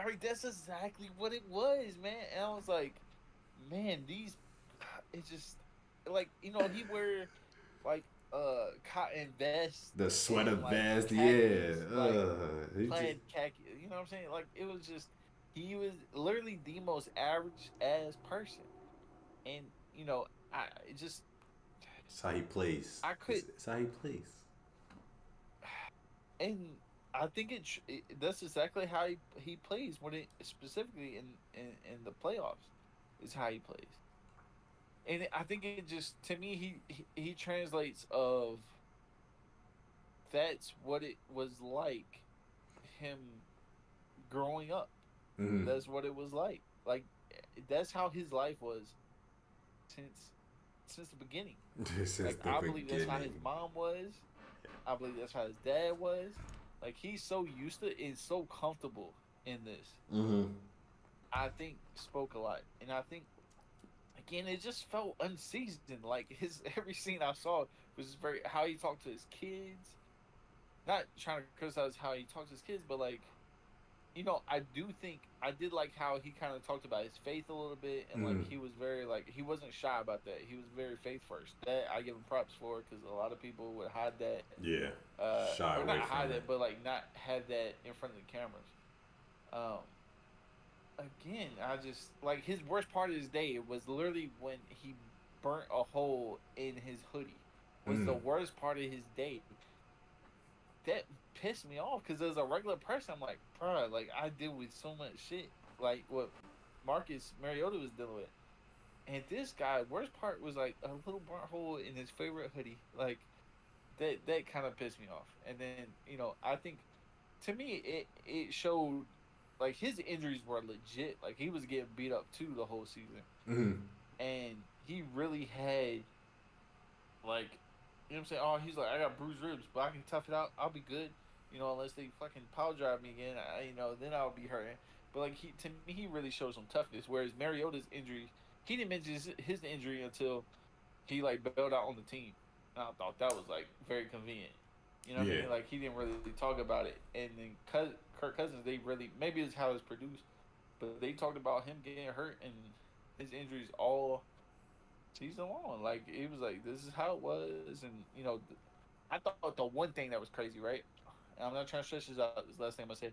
mean, that's exactly what it was, man. And I was like, man, these, it's just like he wear like cotton vest The sweater and like vest, yeah. khakis, like He just, plaid khaki. You know what I'm saying? Like it was just he was literally the most average ass person, and I it just it's how he plays. I could It's how he plays. and I think that's exactly how he plays when it specifically in the playoffs is how he plays. And I think it just to me he translates of that's what it was like him growing up. Mm-hmm. That's what it was like. Like that's how his life was since the beginning. This is Like the I believe that's how his beginning. mom was. I believe that's how his dad was. Like he's so used to and so comfortable in this. Mm-hmm. I think spoke a lot, and I think again it just felt unseasoned. Like his every scene I saw was very how he talked to his kids. Not trying to criticize how he talks to his kids, but like I do think I did like how he kind of talked about his faith a little bit, and like Mm-hmm. he was very like he wasn't shy about that. He was very faith first. That I give him props for because a lot of people would hide that, Yeah. Shy or away not hide from it. it, but like not have that in front of the cameras. Um, again, I just like his worst part of his day was literally when he burnt a hole in his hoodie. Was the Mm. worst part of his day. That pissed me off because as a regular person, I'm like, bro, like I deal with so much shit, like what Marcus Mariota was dealing with, and this guy, worst part was like a little burnt hole in his favorite hoodie, like that kind of pissed me off. And then I think to me it showed like his injuries were legit. Like he was getting beat up too the whole season, Mm-hmm. and he really had like what I'm saying. Oh, he's like I got bruised ribs, but I can tough it out. I'll be good. Unless they fucking power drive me again, then I'll be hurting. But like to me, he really showed some toughness. Whereas Mariota's injury, he didn't mention his injury until he like bailed out on the team. And I thought that was like very convenient. You know what I Yeah. mean? Like he didn't really talk about it. And then Kirk Cousins, they really maybe it's how it's produced, but they talked about him getting hurt and his injuries all season long. Like it was like this is how it was, and I thought the one thing that was crazy, right? And I'm not trying to stretch this out. This last thing I said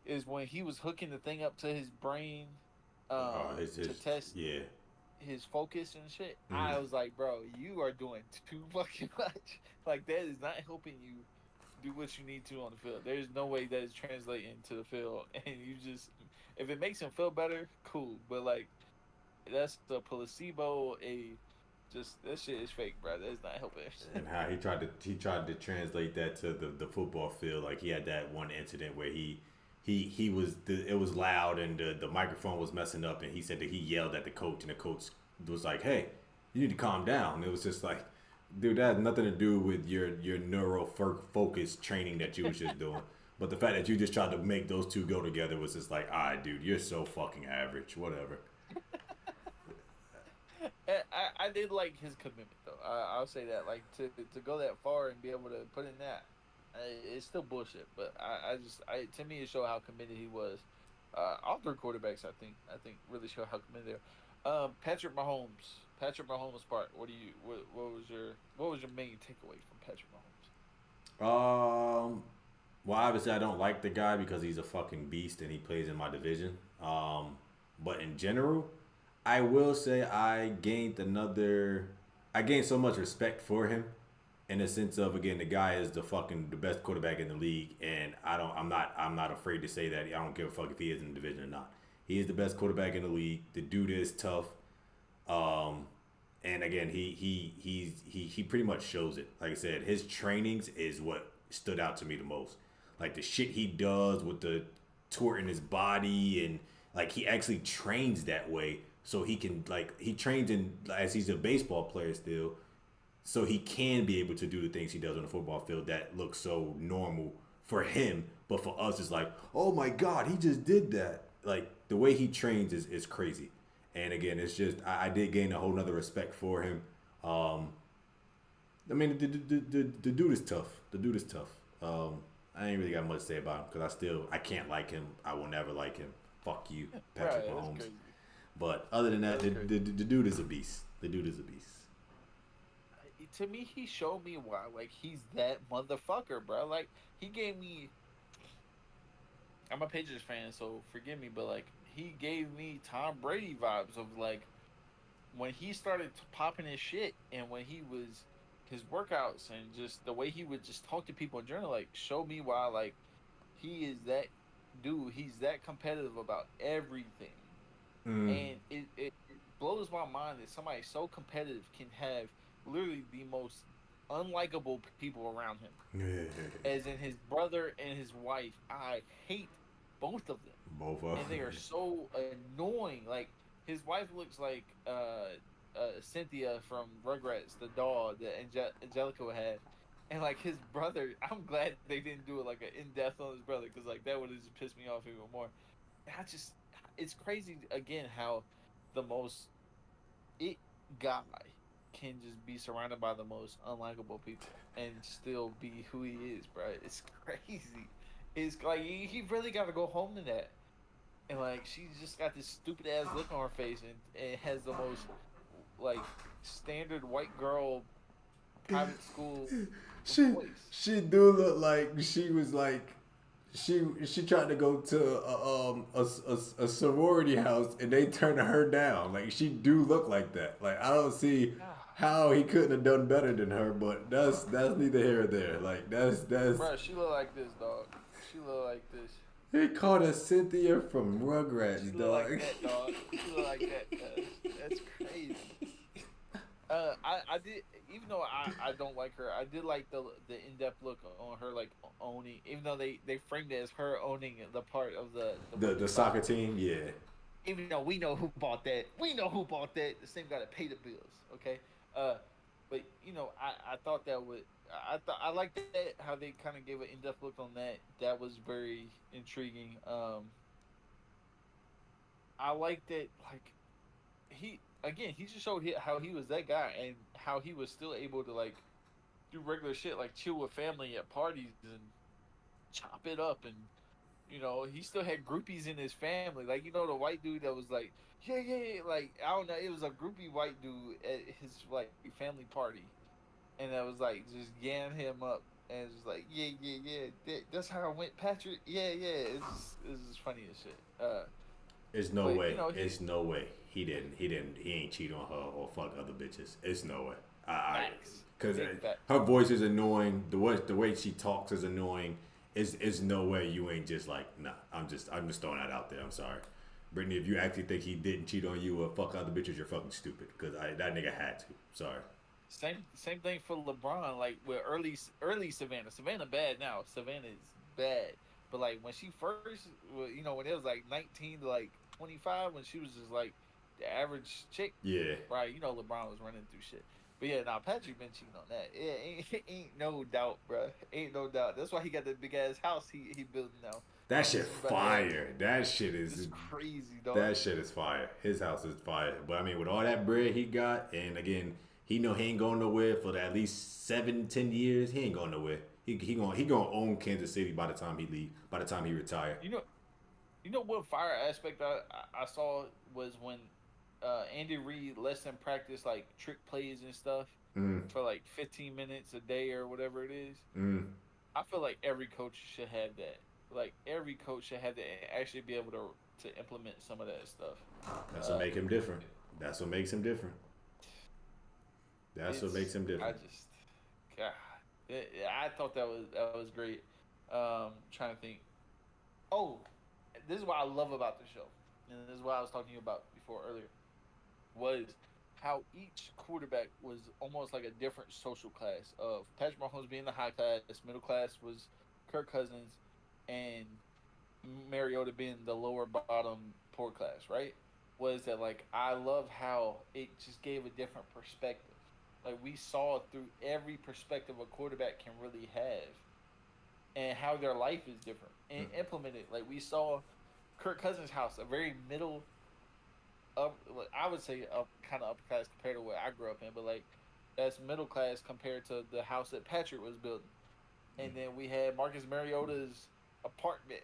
is when he was hooking the thing up to his brain, It's to just, test yeah. his focus and shit. Mm-hmm. I was like, bro, you are doing too fucking much. Like that is not helping you do what you need to on the field. There's no way that is translating to the field, and you just if it makes him feel better, cool. But like that's the placebo. Just that shit is fake, bro. That's not helping. And how he tried to translate that to the football field. Like he had that one incident where he was it was loud and the microphone was messing up, and he said that he yelled at the coach, and the coach was like, "Hey, you need to calm down." And it was just like, dude, that has nothing to do with your neuro focus training that you was just doing. But the fact that you just tried to make those two go together was just like, all right, dude, you're so fucking average. Whatever. I did like his commitment though. I'll say that like to go that far and be able to put in that, it's still bullshit. But I to me it showed how committed he was. All three quarterbacks I think really show how committed they are. Patrick Mahomes. Patrick Mahomes part. What was your main takeaway from Patrick Um, well, obviously I don't like the guy because he's a fucking beast and he plays in my division. But in general, I will say I gained so much respect for him in the sense of again the guy is the best quarterback in the league, and I'm not afraid to say that I don't give a fuck if he is in the division or not. He is the best quarterback in the league. The dude is tough. Um, and again, he pretty much shows it. Like I said, his trainings is what stood out to me the most. Like the shit he does with the torting his body, and like he actually trains that way so he can, like, he trains in, as he's a baseball player still, so he can be able to do the things he does on the football field that look so normal for him, but for us it's like, oh my god, he just did that. Like the way he trains is crazy. And again, it's just I did gain a whole nother respect for him. I mean, the dude is tough. The dude is tough. I ain't really got much to say about him because I can't like him. I will never like him. Fuck you, Patrick Right, Mahomes. crazy. But other than that, That's crazy. the dude is a beast. The dude is a beast. To me, he showed me why. Like, he's that motherfucker, bro. Like, he gave me. I'm a Patriots fan, so forgive me, but like, he gave me Tom Brady vibes of like when he started popping his shit and when he was his workouts and just the way he would just talk to people in general. Like, show me why. Like, he is that dude. He's that competitive about everything. Mm. And it blows my mind that somebody so competitive can have literally the most unlikable people around him. As in his brother and his wife, I hate both of them, Both of and they are them. so annoying. Like his wife looks like Cynthia from Rugrats, the doll that Angelica had, and like his brother. I'm glad they didn't do it like an in depth on his brother because like that would have just pissed me off even more. And it's crazy again how the most it guy can just be surrounded by the most unlikable people and still be who he is, bro. It's crazy. It's like he really got to go home to that. And like she's just got this stupid ass look on her face and has the most like standard white girl private school she voice. she do look like she was like she tried to go to a sorority house and they turned her down. Like she do look like that. Like I don't see Ah, how he couldn't have done better than her, but that's neither here or there. Like that's bro, she look like this, dog. She look like this. he called her Cynthia from She Rugrats, look like dog. that, dog. She look like that, cuz. That's crazy. I did, even though I don't like her, I did like the in depth look on her, like owning, even though they framed it as her owning the part of the The women's soccer soccer team. team, yeah. Even though we know who bought that, we know who bought that. The same guy that paid the bills, okay? But you know, I thought that would, I liked that how they kind of gave an in depth look on that. That was very intriguing. I liked that, like he again he just showed how he was that guy and how he was still able to like do regular shit like chill with family at parties and chop it up and he still had groupies in his family, like the white dude that was like yeah, like I don't know, it was a groupie white dude at his like family party and that was like just yan him up and it was like yeah that's how I went Patrick, yeah it's just funny as shit. It's no But way. he It's no way. He ain't cheat on her or fuck other bitches. It's no way. facts, Cause big facts. her voice is annoying. The way she talks is annoying. It's no way you ain't just like, nah. I'm just throwing that out there. I'm sorry, Brittany. If you actually think he didn't cheat on you or fuck other bitches, you're fucking stupid. Cause that nigga had to. Sorry. Same thing for LeBron. Like with early Savannah bad now. Savannah is bad, but like when she first, well, when it was like 19 to like 25, when she was just like the average chick, Yeah. right? LeBron was running through shit. But yeah, now Patrick been cheating on that. Yeah, ain't no doubt, bro. Ain't no doubt. That's why he got the big ass house he building now. That I'm shit just about that. fire. That shit It's is crazy, dog. That shit is fire. His house is fire. But I mean, with all that bread he got, and again, he know he ain't going nowhere for at least 7-10 years. He ain't going nowhere. He gonna own Kansas City by the time he leave. By the time he retire. You know what fire aspect I saw was when Andy Reid lets them practice like trick plays and stuff Mm, for like 15 minutes a day or whatever it is. mm. I feel like every coach should have that. Like every coach should have that and actually be able to implement some of that stuff. That's what Uh, make him different. That's what makes him different. That's what it's makes him I different. just God, I thought that was great. Trying to think. Oh, this is what I love about the show. and this is what I was talking to you about before earlier, was how each quarterback was almost like a different social class. Of Patrick Mahomes being the high class, middle class was Kirk Cousins, and Mariota being the lower bottom poor class, right? Was that like I love how it just gave a different perspective. Like we saw through every perspective a quarterback can really have, and how their life is different and implemented. Like we saw Kirk Cousins' house, a very middle up, like, I would say up kind of upper class compared to what I grew up in, but like that's middle class compared to the house that Patrick was building. And then we had Marcus Mariota's apartment.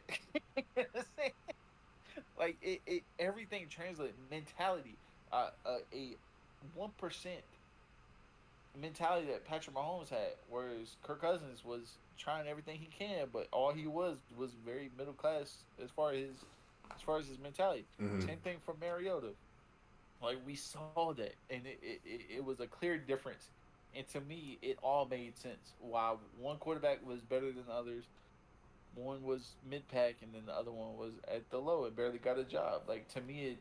Like it everything translated mentality. A 1% mentality that Patrick Mahomes had, whereas Kirk Cousins was trying everything he can, but all he was very middle class as far as his mentality. Mm-hmm. Same thing for Mariota. Like we saw that, and it was a clear difference. And to me, it all made sense. Why one quarterback was better than others, one was mid pack, and then the other one was at the low and barely got a job. Like to me,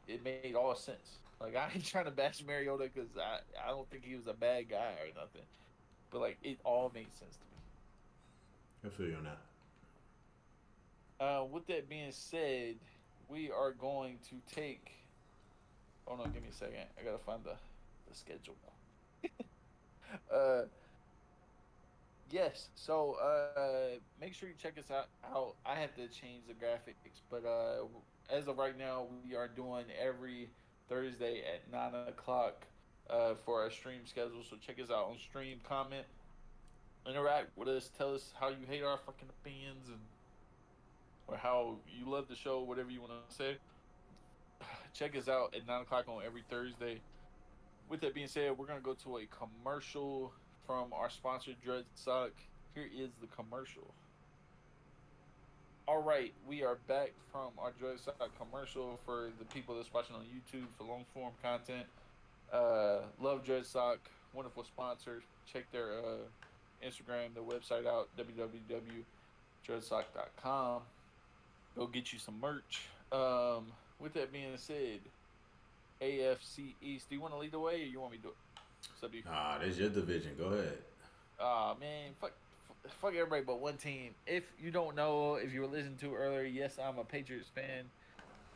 it made all sense. Like I ain't trying to bash Mariota because I don't think he was a bad guy or nothing, but like it all made sense to me. I feel you on that. With that being said, we are going to take. Oh no, give me a second. I gotta find the schedule. Uh, yes. So make sure you check us out. I have to change the graphics, but as of right now, we are doing every Thursday at 9 o'clock for our stream schedule. So check us out on stream, comment, interact with us, tell us how you hate our fucking opinions and or how you love the show, whatever you want to say. Check us out at 9 o'clock on every Thursday. With that being said, we're gonna go to a commercial from our sponsor, Dread Sock. Here is the commercial. All right, we are back from our Dread Sock commercial for the people that's watching on YouTube for long form content. Love Dread Sock, wonderful sponsor. Check their Instagram, their website out, www.dreadsock.com. Go get you some merch. With that being said, AFC East. Do you want to lead the way, or you want me to do it? What's up, you? This is your division. Go ahead. Man, fuck everybody but one team. If you don't know, if you were listening to earlier, yes, I'm a Patriots fan,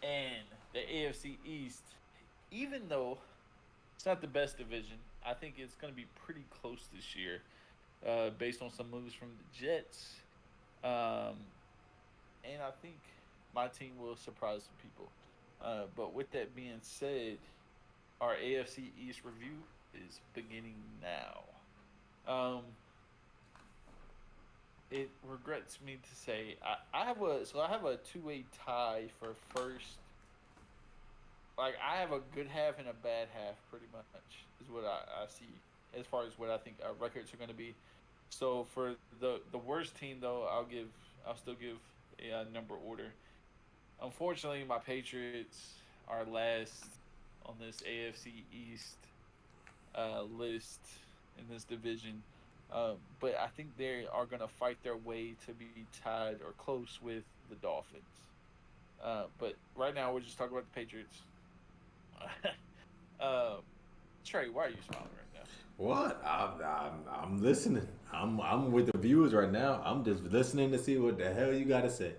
and the AFC East, even though it's not the best division, I think it's going to be pretty close this year, based on some moves from the Jets, and I think my team will surprise some people. But with that being said, our AFC East review is beginning now. It regrets me to say I have a 2-way tie for first. Like I have a good half and a bad half, pretty much is what I see as far as what I think our records are going to be. So for the worst team though, I'll still give a number order. Unfortunately, my Patriots are last on this AFC East list in this division. But I think they are going to fight their way to be tied or close with the Dolphins. But right now, we're just talking about the Patriots. um, Trey, why are you smiling right now? What? I'm listening. I'm with the viewers right now. I'm just listening to see what the hell you got to say.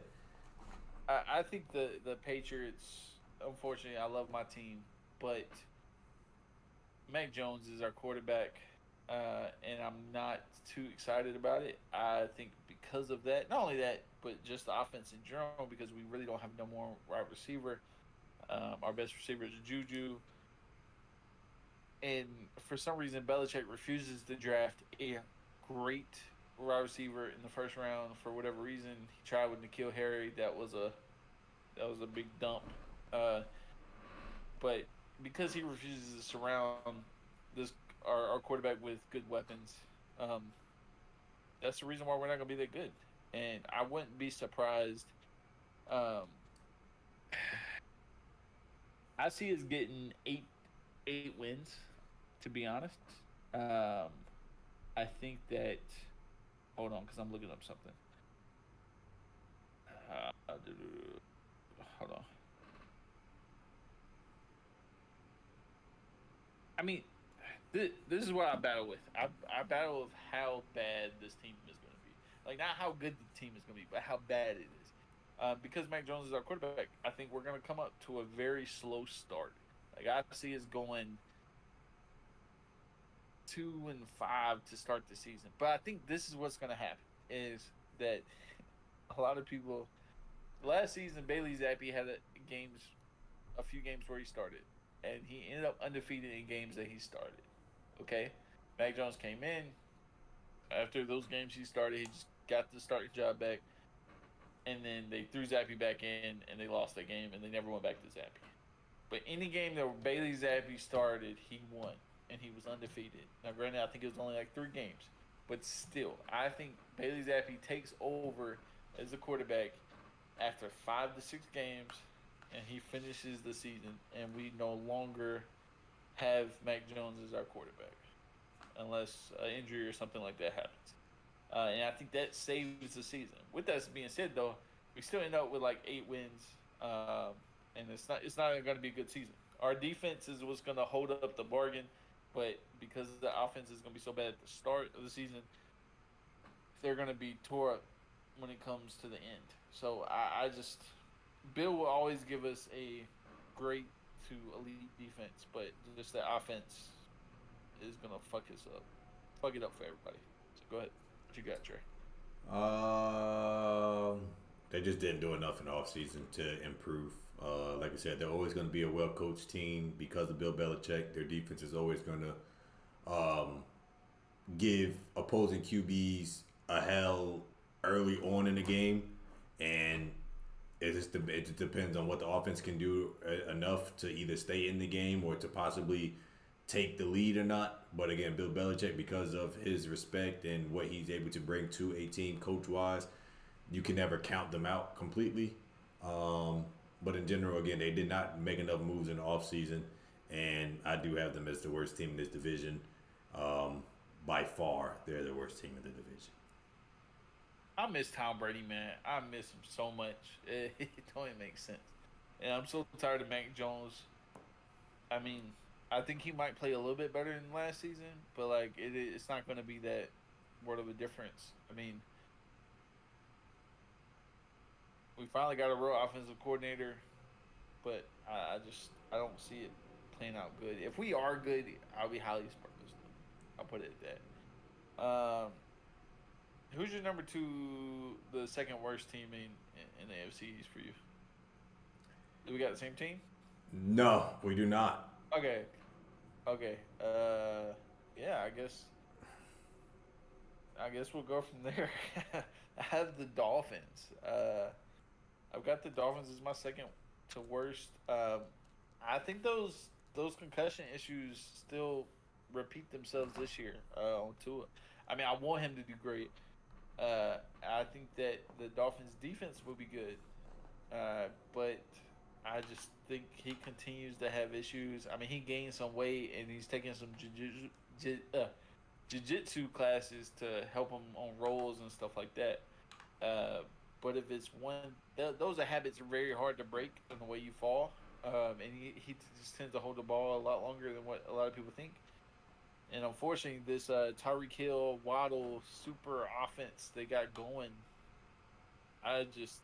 I think the Patriots. Unfortunately, I love my team, but Mac Jones is our quarterback, and I'm not too excited about it. I think because of that, not only that, but just the offense in general, because we really don't have no more wide receiver. Our best receiver is Juju, and for some reason, Belichick refuses to draft a great wide receiver in the first round for whatever reason. He tried with N'Keal Harry. That was a big dump. Uh, but because he refuses to surround this our quarterback with good weapons, um, that's the reason why we're not going to be that good. And I wouldn't be surprised. Um, I see us getting eight wins. To be honest, I think that. Hold on, because I'm looking up something. Hold on. I mean, this is what I battle with. I battle with how bad this team is going to be. Like, not how good the team is going to be, but how bad it is. Because Mac Jones is our quarterback, I think we're going to come up to a very slow start. Like, I see us going 2-5 to start the season. But I think this is what's going to happen is that a lot of people last season Bailey Zappi had a few games where he started, and he ended up undefeated in games that he started. Okay, Mac Jones came in after those games he started. He just got the starting job back, and then they threw Zappi back in, and they lost that game, and they never went back to Zappi. But any game that Bailey Zappi started, he won, and he was undefeated. Now, granted, I think it was only like 3 games, but still, I think Bailey Zappi takes over as a quarterback after 5 to 6 games, and he finishes the season, and we no longer have Mac Jones as our quarterback, unless an injury or something like that happens. And I think that saves the season. With that being said, though, we still end up with like 8 wins, and it's not going to be a good season. Our defense is what's going to hold up the bargain, but because the offense is going to be so bad at the start of the season, they're going to be tore up when it comes to the end. So I just Bill will always give us a great to elite defense, but just the offense is gonna fuck it up for everybody. So go ahead, what you got, Trey? Um, they just didn't do enough in the offseason to improve. Like I said, they're always going to be a well coached team because of Bill Belichick. Their defense is always going to give opposing QBs a hell early on in the game, and it just depends on what the offense can do enough to either stay in the game or to possibly take the lead or not. But again, Bill Belichick, because of his respect and what he's able to bring to a team coach wise, you can never count them out completely. But in general, again, they did not make enough moves in the offseason, and I do have them as the worst team in this division. By far, they're the worst team in the division. I miss Tom Brady, man. I miss him so much. It don't even make sense. And I'm so tired of Mac Jones. I mean, I think he might play a little bit better than last season, but like it's not going to be that world of a difference. I mean, we finally got a real offensive coordinator, but I don't see it playing out good. If we are good, I'll be highly surprised. I'll put it at that. Who's your number two, the second worst team in the AFC East for you? Do we got the same team? No, we do not. Okay, okay. Yeah, I guess we'll go from there. I have the Dolphins. I've got the Dolphins as my second to worst. I think those concussion issues still repeat themselves this year on Tua. I mean, I want him to do great. I think that the Dolphins' defense will be good, but I just think he continues to have issues. I mean, he gained some weight and he's taking some jiu-jitsu classes to help him on rolls and stuff like that. But if it's those are habits are very hard to break in the way you fall. And he just tends to hold the ball a lot longer than what a lot of people think. And unfortunately, this Tyreek Hill, Waddle super offense they got going, I just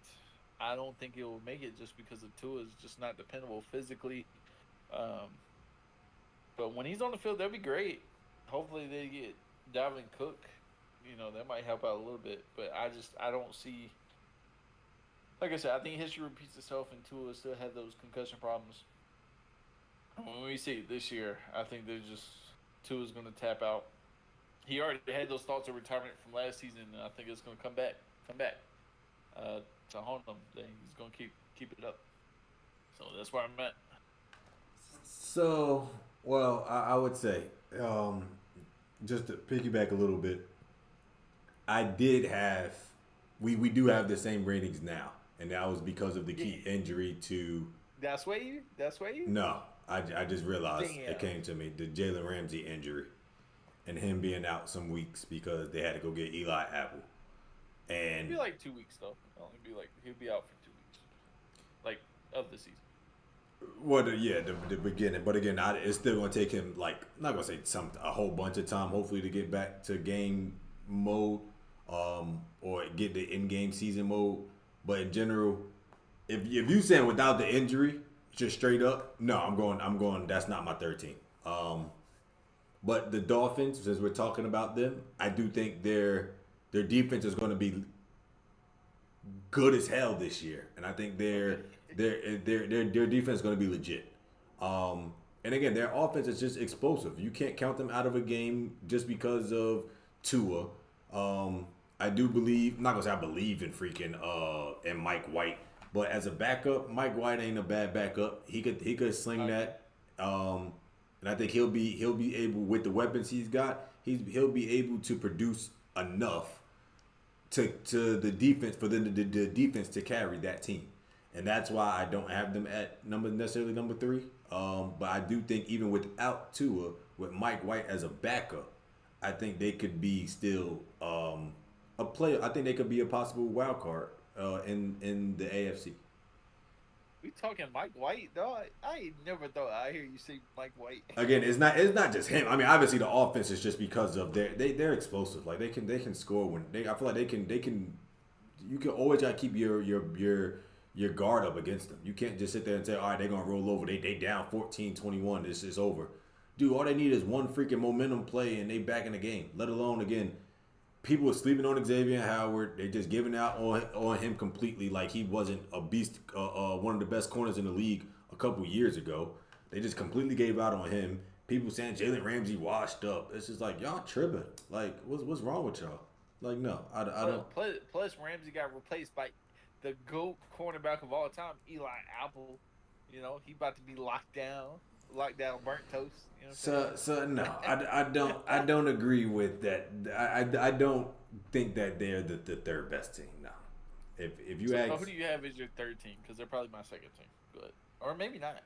I don't think it will make it just because the Tua is just not dependable physically. Um, but when he's on the field, that'll be great. Hopefully they get Dalvin Cook. You know, that might help out a little bit. But I don't see. Like I said, I think history repeats itself, and Tua still had those concussion problems. When we see it this year, I think there's just Tua's going to tap out. He already had those thoughts of retirement from last season, and I think it's going to come back. To haunt him. Then he's going to keep it up. So that's where I'm at. So, well, I would say, just to piggyback a little bit, I did have, we do have the same ratings now, and that was because of the key injury to. That's why you. No, I just realized Damn. it came to me the Jalen Ramsey injury, and him being out some weeks because they had to go get Eli Apple, and It'll be like 2 weeks though. He'll be out for 2 weeks, like of the season. Well, the beginning, but again, it's still gonna take him like I'm not gonna say a whole bunch of time, hopefully, to get back to game mode, or get the in-game season mode. But in general, if you saying without the injury, just straight up, no, I'm going. That's not my 13. But the Dolphins, since we're talking about them, I do think their defense is going to be good as hell this year, and I think their defense is going to be legit. And again, their offense is just explosive. You can't count them out of a game just because of Tua. I do believe, I'm not gonna say I believe in freaking in Mike White, but as a backup, Mike White ain't a bad backup. He could sling that. And I think he'll be able with the weapons he's got. He'll be able to produce enough to the defense for the defense to carry that team, and that's why I don't have them at necessarily number 3. But I do think even without Tua, with Mike White as a backup, I think they could be still a player. I think they could be a possible wild card in the AFC. We talking Mike White, dog? I ain't never thought I hear you say Mike White. Again, it's not just him. I mean, obviously the offense is just because of they're explosive. Like they can score when they. I feel like they can. You can always gotta keep your guard up against them. You can't just sit there and say, all right, they're gonna roll over. They down 14-21. This is over. Dude, all they need is one freaking momentum play and they back in the game. Let alone again, people are sleeping on Xavier Howard. They just giving out on him completely like he wasn't a beast, one of the best corners in the league a couple years ago. They just completely gave out on him. People saying Jalen Ramsey washed up. It's just like y'all tripping. Like what's wrong with y'all? Like no, I don't. Plus, Ramsey got replaced by the GOAT cornerback of all time, Eli Apple. You know, he about to be locked down, burnt toast. You know so no, I don't agree with that. I don't think that they're the third best team. No, if you ask, who do you have as your third team? Because they're probably my second team. Good, or maybe not.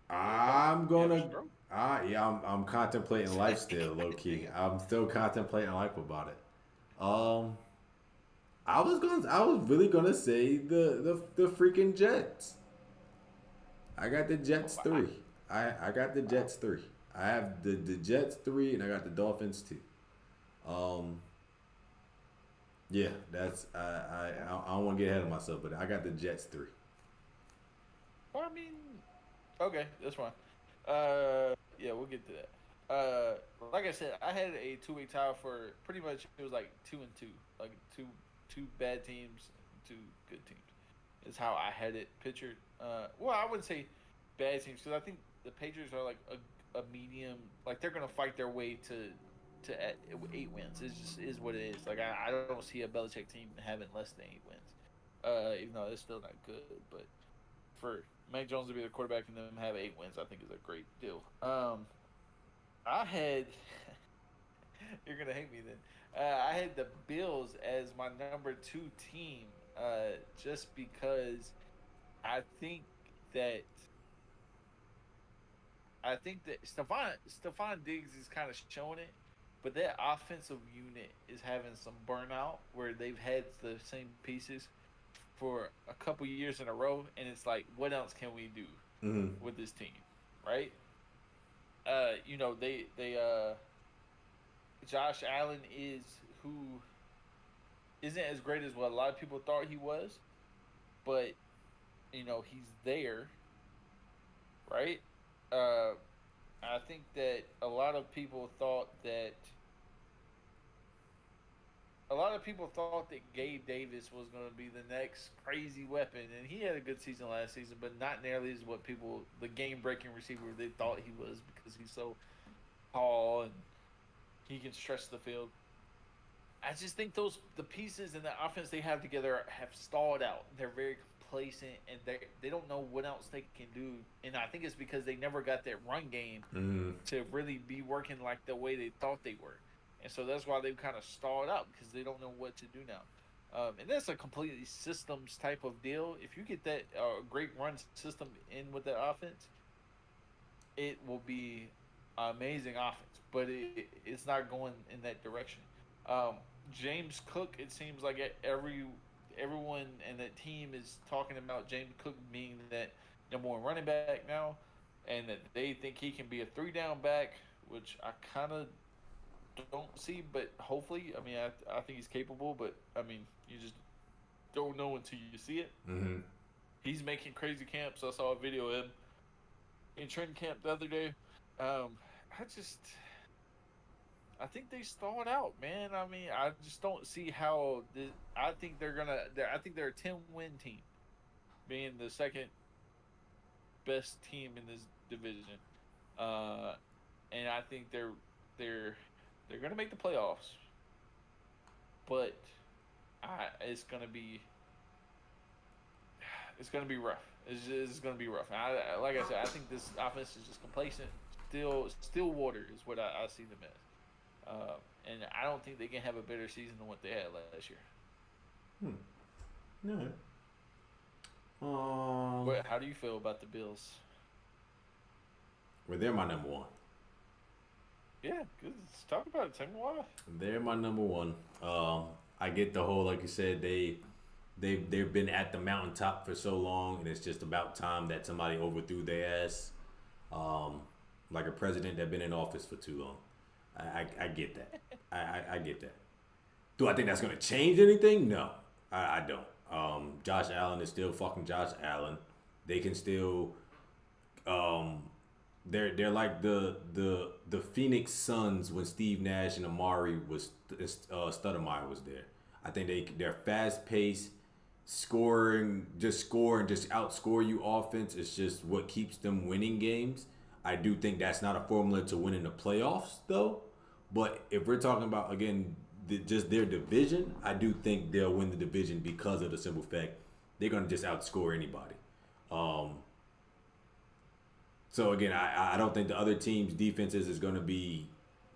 I'm gonna. I'm contemplating life still, low key. I'm still contemplating life about it. I was really gonna say the freaking Jets. I got the Jets Wow. 3. I got the Jets 3. I have the Jets 3 and I got the Dolphins 2. Um yeah, that's I don't want to get ahead of myself, but I got the Jets 3. Well, I mean, okay, that's fine. Yeah, we'll get to that. Like I said, I had a 2-week tie for pretty much it was like 2-2, like two bad teams, two good teams. Is how I had it pictured. Well, I wouldn't say bad teams because I think the Patriots are like a medium, like they're gonna fight their way to 8 wins. It just is what it is. Like I don't see a Belichick team having less than 8 wins. Even though it's still not good, but for Mac Jones to be the quarterback and them have 8 wins, I think is a great deal. I had you're gonna hate me then. I had the Bills as my number 2 team, just because I think that Stephon Diggs is kind of showing it, but that offensive unit is having some burnout where they've had the same pieces for a couple years in a row, and it's like, what else can we do Mm-hmm. with this team, right? They Josh Allen is who isn't as great as what a lot of people thought he was, but he's there, right? Uh, I think that a lot of people thought that Gabe Davis was going to be the next crazy weapon, and he had a good season last season, but not nearly as what the game breaking receiver they thought he was because he's so tall and he can stretch the field. I just think the pieces and the offense they have together have stalled out. They're very complacent and they don't know what else they can do. And I think it's because they never got that run game Mm-hmm. to really be working like the way they thought they were. And so that's why they've kind of stalled out because they don't know what to do now. And that's a completely systems type of deal. If you get that great run system in with that offense, it will be amazing offense. But it's not going in that direction. Um, James Cook, it seems like everyone and that team is talking about James Cook being that number one running back now, and that they think he can be a three down back, which I kind of don't see, but hopefully, I mean, I think he's capable, but I mean, you just don't know until you see it. Mm-hmm. He's making crazy camps. I saw a video of him in training camp the other day. I just, I think they stalled out, man. I mean, I just don't see how. I think they're gonna. I think they're a 10-win team, being the second best team in this division, and I think they're gonna make the playoffs, but it's gonna be rough. It's gonna be rough. Like I said, I think this offense is just complacent. Still water is what I see them as, and I don't think they can have a better season than what they had last year. No. But how do you feel about the Bills? Well, they're my number one. Yeah, let's talk about it. Tell me why. They're my number one. I get the whole, like you said, they've been at the mountaintop for so long, and it's just about time that somebody overthrew their ass. Like a president that been in office for too long. I get that. I get that. Do I think that's gonna change anything? No, I don't. Josh Allen is still fucking Josh Allen. They can still. They're like the Phoenix Suns when Steve Nash and Amari was Stoudemire was there. I think they're fast paced, score and just outscore you offense. It's just what keeps them winning games. I do think that's not a formula to win in the playoffs though. But if we're talking about again just their division, I do think they'll win the division because of the simple fact they're gonna just outscore anybody. So again, I don't think the other team's defenses is going to be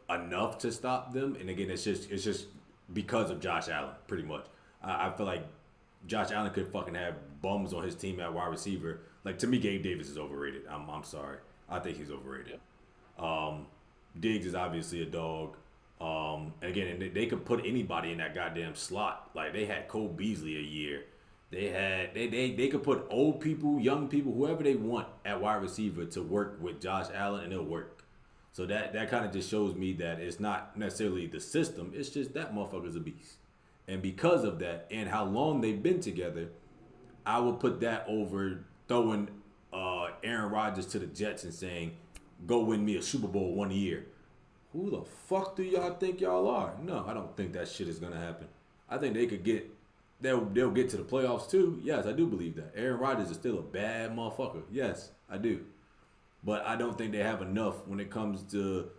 enough to stop them. And again, it's just because of Josh Allen, pretty much. I feel like Josh Allen could fucking have bums on his team at wide receiver. Like to me, Gabe Davis is overrated. I'm sorry, I think he's overrated. Diggs is obviously a dog. And again, they could put anybody in that goddamn slot. Like they had Cole Beasley a year. They could put old people, young people, whoever they want at wide receiver to work with Josh Allen, and it'll work. So that kind of just shows me that it's not necessarily the system. It's just that motherfucker's a beast. And because of that and how long they've been together, I would put that over throwing Aaron Rodgers to the Jets and saying, go win me a Super Bowl 1 year. Who the fuck do y'all think y'all are? No, I don't think that shit is going to happen. I think they could get... They'll get to the playoffs too. Yes, I do believe that. Aaron Rodgers is still a bad motherfucker. Yes, I do. But I don't think they have enough when it comes to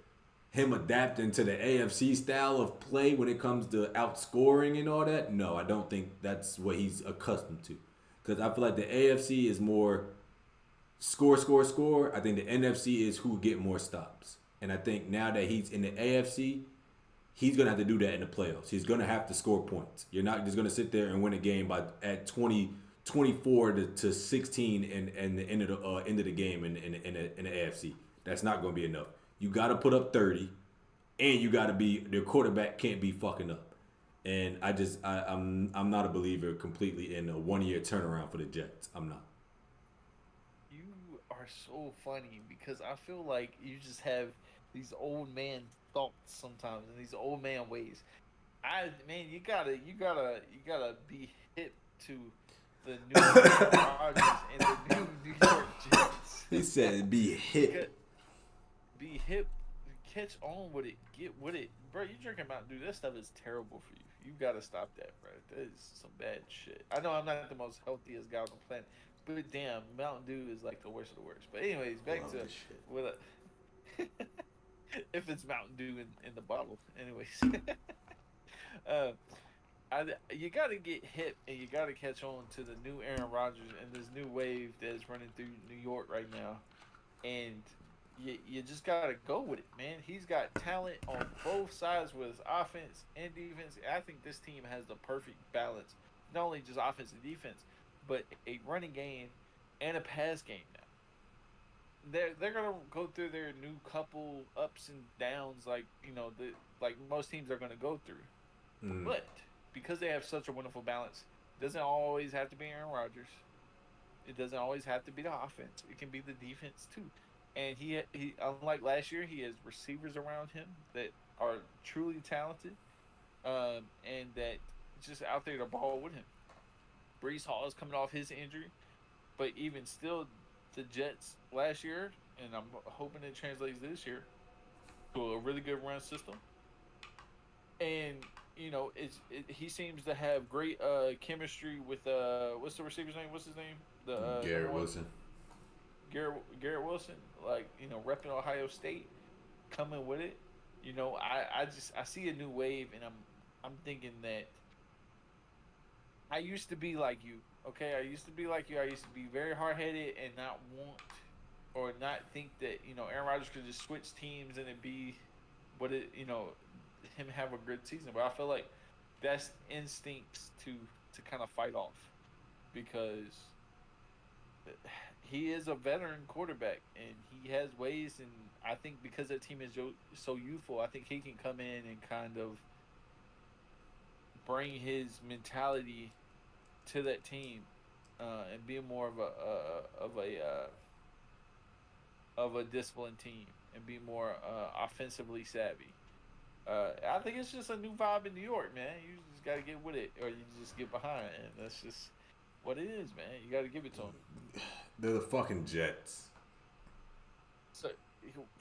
him adapting to the AFC style of play when it comes to outscoring and all that. No, I don't think that's what he's accustomed to. Because I feel like the AFC is more score. I think the NFC is who get more stops. And I think now that he's in the AFC, he's going to have to do that in the playoffs. He's going to have to score points. You're not just going to sit there and win a game at 24 to 16 and the end of the game in the AFC. That's not going to be enough. You got to put up 30, and you got to be their quarterback can't be fucking up. And I'm not a believer completely in a 1 year turnaround for the Jets. I'm not. You are so funny because I feel like you just have these old man thoughts sometimes and these old man ways. You gotta be hip to the new Rodgers and the new New York Jets. He said be hip. Be hip, catch on with it, get with it. Bro, you drinking Mountain Dew, that stuff is terrible for you. You gotta stop that, bro. That is some bad shit. I know I'm not the most healthiest guy on the planet, but damn, Mountain Dew is like the worst of the worst. But anyways, back to with if it's Mountain Dew in the bottle. Anyways. You got to get hip and you got to catch on to the new Aaron Rodgers and this new wave that is running through New York right now. And you just got to go with it, man. He's got talent on both sides with his offense and defense. I think this team has the perfect balance. Not only just offense and defense, but a running game and a pass game now. They're gonna go through their new couple ups and downs like most teams are gonna go through. But because they have such a wonderful balance, Doesn't always have to be Aaron Rodgers. It doesn't always have to be the offense. It can be the defense too. And he unlike last year, he has receivers around him that are truly talented, and that just out there to ball with him. Brees Hall is coming off his injury, but even still, the Jets last year, and I'm hoping it translates this year to a really good run system. And he seems to have great chemistry with what's the receiver's name? What's his name? The number Garrett one Wilson. Garrett Wilson, like repping Ohio State, coming with it. I see a new wave, and I'm thinking that I used to be like you. Okay, I used to be like you. I used to be very hard headed and not want or not think that Aaron Rodgers could just switch teams and it be what it him have a good season. But I feel like that's instincts to kind of fight off because he is a veteran quarterback and he has ways. And I think because that team is so youthful, I think he can come in and kind of bring his mentality to that team and be more of a disciplined team and be more offensively savvy. I think it's just a new vibe in New York, man. You just got to get with it, or you just get behind, and that's just what it is, man. You got to give it to them. They're the fucking Jets. So,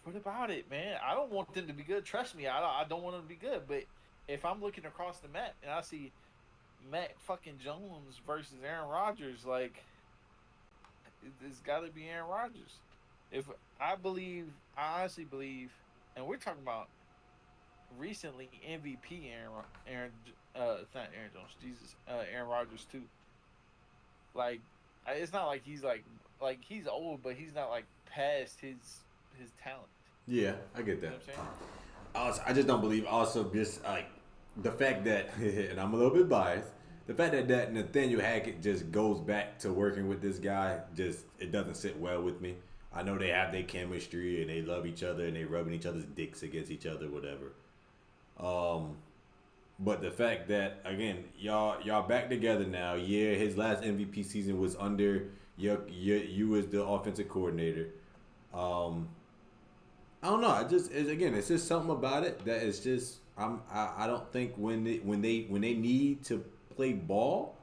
what about it, man? I don't want them to be good. Trust me, I don't want them to be good. But if I'm looking across the map and I see Matt fucking Jones versus Aaron Rodgers, like it's got to be Aaron Rodgers. If I honestly believe, and we're talking about recently MVP not Aaron Jones, Jesus, Aaron Rodgers too. Like, it's not like he's old, but he's not like past his talent. Yeah, I get You know that. what I'm saying? I just don't believe. Also, just like the fact that, and I'm a little bit biased. The fact that Nathaniel Hackett just goes back to working with this guy, just it doesn't sit well with me. I know they have their chemistry and they love each other and they rubbing each other's dicks against each other, whatever. But the fact that again, y'all back together now. Yeah, his last MVP season was under you as the offensive coordinator. I don't know. It's just something about it that it's just I don't think when they need to play ball,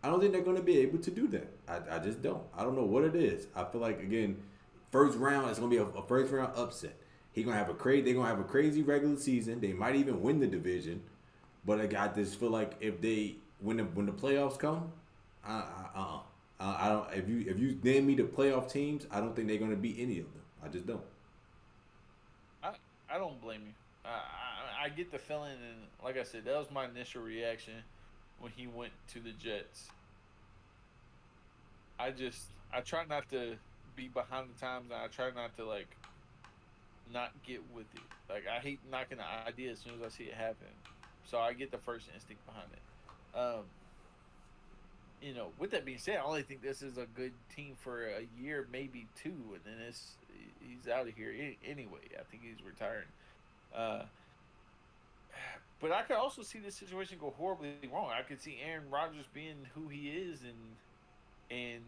I don't think they're going to be able to do that. I just don't. I don't know what it is. I feel like again, first round it's going to be a first round upset. They're gonna have a crazy regular season. They might even win the division, but I just feel like if they when the playoffs come, I don't. If you name me the playoff teams, I don't think they're gonna beat any of them. I just don't. I I don't blame you. I get the feeling, and like I said, that was my initial reaction when he went to the Jets. I try not to be behind the times, and I try not to like not get with it. Like I hate knocking the idea as soon as I see it happen. So I get the first instinct behind it. With that being said, I only think this is a good team for a year, maybe two, and then he's out of here anyway. I think he's retiring. Uh, but I could also see this situation go horribly wrong. I could see Aaron Rodgers being who he is and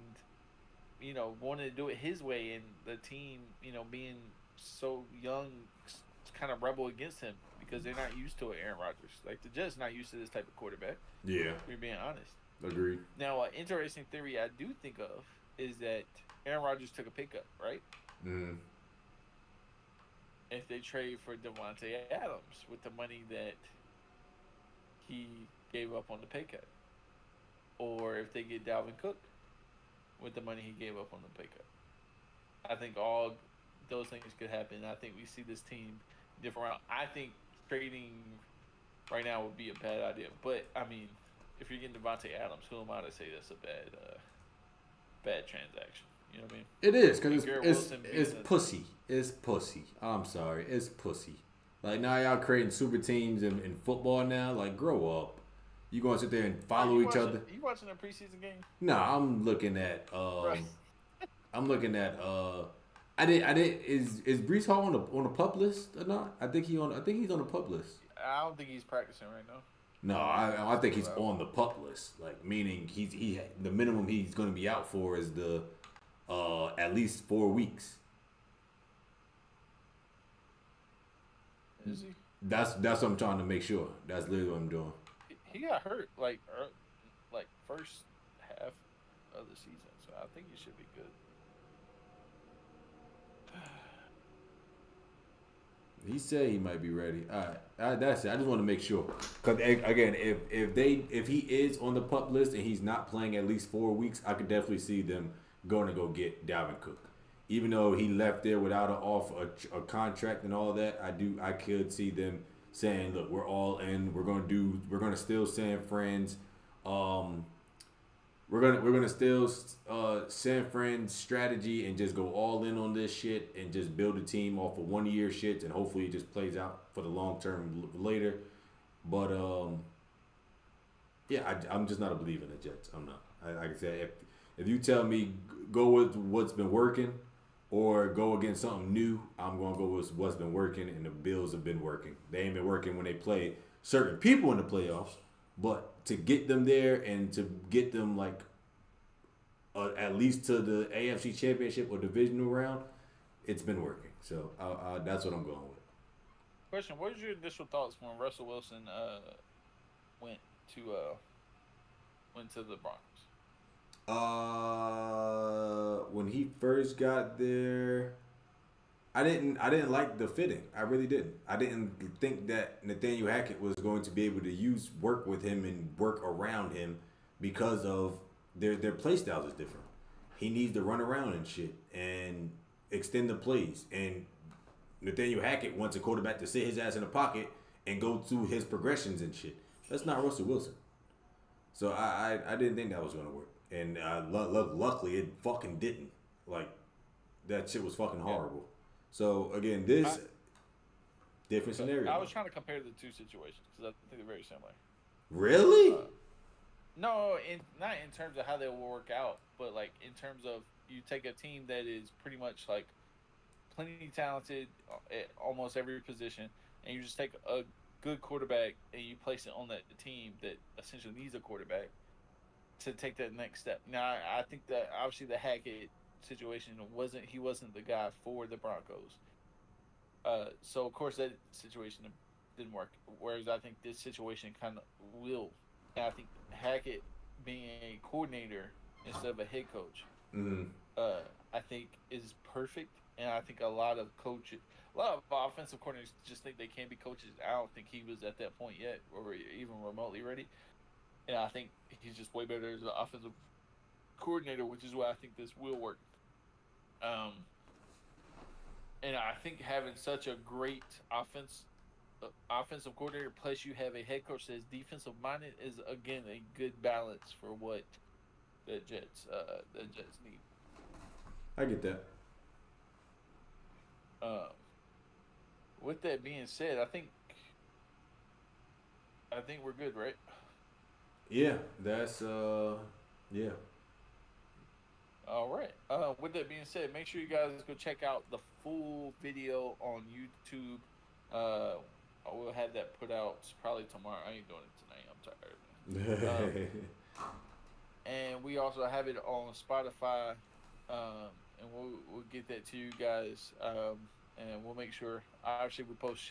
wanting to do it his way, and the team being so young, kind of rebel against him because they're not used to it. Aaron Rodgers, like the Jets, not used to this type of quarterback. Yeah, We're being honest. agreed. Now, an interesting theory I do think of is that Aaron Rodgers took a pay cut, right? Mm. If they trade for Devontae Adams with the money that he gave up on the pay cut, or if they get Dalvin Cook with the money he gave up on the pay cut, I think all those things could happen. I think we see this team different round. I think trading right now would be a bad idea, but I mean, if you're getting Devontae Adams, who am I to say that's a bad transaction? You know what I mean? It is because it's being pussy. It's pussy. I'm sorry, it's pussy. Like now y'all creating super teams in football now. Like grow up. You gonna sit there and follow each other? You watching a preseason game? Nah, I'm looking at Right. I'm looking at I did is Brees Hall on the pup list or not? I think he's on the pup list. I don't think he's practicing right now. No, I think he's So, on the pup list. Like meaning the minimum he's going to be out for is the at least 4 weeks. is he? That's what I'm trying to make sure. That's literally what I'm doing. He got hurt like first half of the season, so I think he should be good. He said he might be ready. All right, that's it. I just want to make sure. Cause again, if he is on the pup list and he's not playing at least 4 weeks, I could definitely see them going to go get Dalvin Cook. Even though he left there without an offer, a contract and all that, I could see them saying, look, we're all in. We're gonna still San Fran's. We're gonna still San Fran's strategy and just go all in on this shit and just build a team off of 1 year shit and hopefully it just plays out for the long term later. But yeah, I'm just not a believer in the Jets. I'm not. Like I said, if you tell me go with what's been working or go against something new, I'm gonna go with what's been working, and the Bills have been working. They ain't been working when they play certain people in the playoffs. But to get them there and to get them like at least to the AFC Championship or divisional round, it's been working. So that's what I'm going with. Question: what was your initial thoughts when Russell Wilson went to went to the Broncos? When he first got there, I didn't like the fitting. I really didn't. I didn't think that Nathaniel Hackett was going to be able to work with him and work around him because of their play styles is different. He needs to run around and shit and extend the plays. And Nathaniel Hackett wants a quarterback to sit his ass in the pocket and go through his progressions and shit. That's not Russell Wilson. So I didn't think that was going to work. And luckily it fucking didn't. Like, that shit was fucking horrible. Yeah. So again, different scenario. I was trying to compare the two situations because I think they're very similar. Really? No, not in terms of how they will work out, but like in terms of you take a team that is pretty much like plenty talented at almost every position, and you just take a good quarterback and you place it on that team that essentially needs a quarterback to take that next step. Now, I think that obviously the Hackett situation he wasn't the guy for the Broncos. So of course that situation didn't work. Whereas I think this situation kind of will. And I think Hackett being a coordinator instead of a head coach, I think is perfect. And I think a lot of offensive coordinators just think they can be coaches. I don't think he was at that point yet, or even remotely ready. And I think he's just way better as an offensive coordinator, which is why I think this will work. And I think having such a great offensive coordinator, plus you have a head coach that's defensive minded, is again a good balance for what the Jets need. I get that. With that being said, I think we're good, right? Yeah, that's yeah. All right. With that being said, make sure you guys go check out the full video on YouTube. I will have that put out probably tomorrow. I ain't doing it tonight. I'm tired. And we also have it on Spotify, and we'll get that to you guys. And we'll make sure. Obviously, we post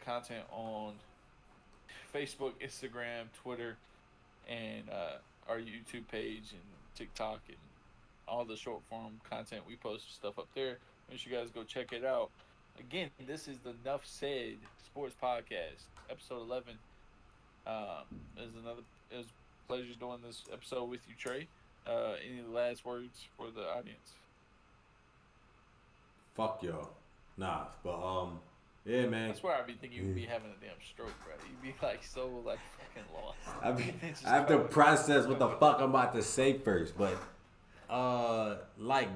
content on Facebook, Instagram, Twitter, and our YouTube page and TikTok and all the short form content. We post stuff up there. Make sure you guys go check it out. Again, this is the Nuff Said Sports Podcast, episode 11. It was a pleasure doing this episode with you, Trey. Any last words for the audience? Fuck y'all. Nah, but yeah, man. I swear I'd be thinking you'd be having a damn stroke, bro. You'd be like so like fucking lost. I have to process what the fuck I'm about to say first, but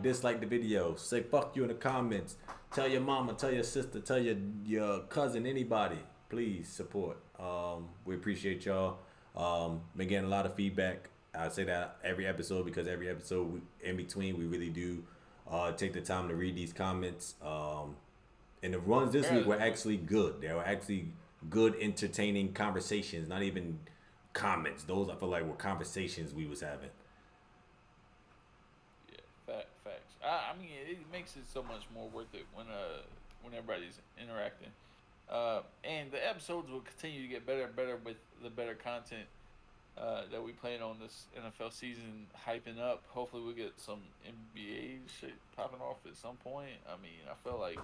dislike the video, say fuck you in the comments, tell your mama, tell your sister, tell your cousin, anybody. Please support. We appreciate y'all. Been getting a lot of feedback. I say that every episode because every episode in between we really do take the time to read these comments. And the runs this week were actually good. They were actually good, entertaining conversations. Not even comments. Those I feel like were conversations we was having. Yeah, facts. I mean, it makes it so much more worth it when everybody's interacting. And the episodes will continue to get better and better with the better content that we plan on this NFL season, hyping up. Hopefully, we get some NBA shit popping off at some point. I mean, I feel like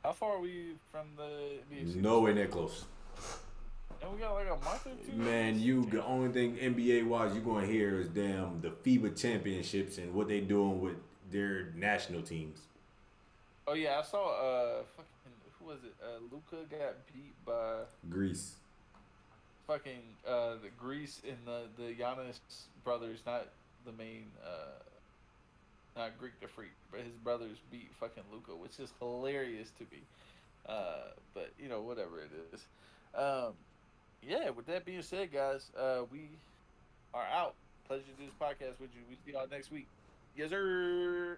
how far are we from the NBA season Nowhere near starting? close. And we got like a month or two. Man, the only thing NBA wise you gonna hear is damn the FIBA championships and what they doing with their national teams. Oh yeah, I saw fucking who was it? Luca got beat by Greece. fucking the Greece and the Giannis brothers, not the main not Greek the Freak, but his brothers beat fucking Luca, which is hilarious to me. But you know, whatever it is. Um, yeah. With that being said, guys, we are out. Pleasure to do this podcast with you. We see y'all next week. Yes, sir.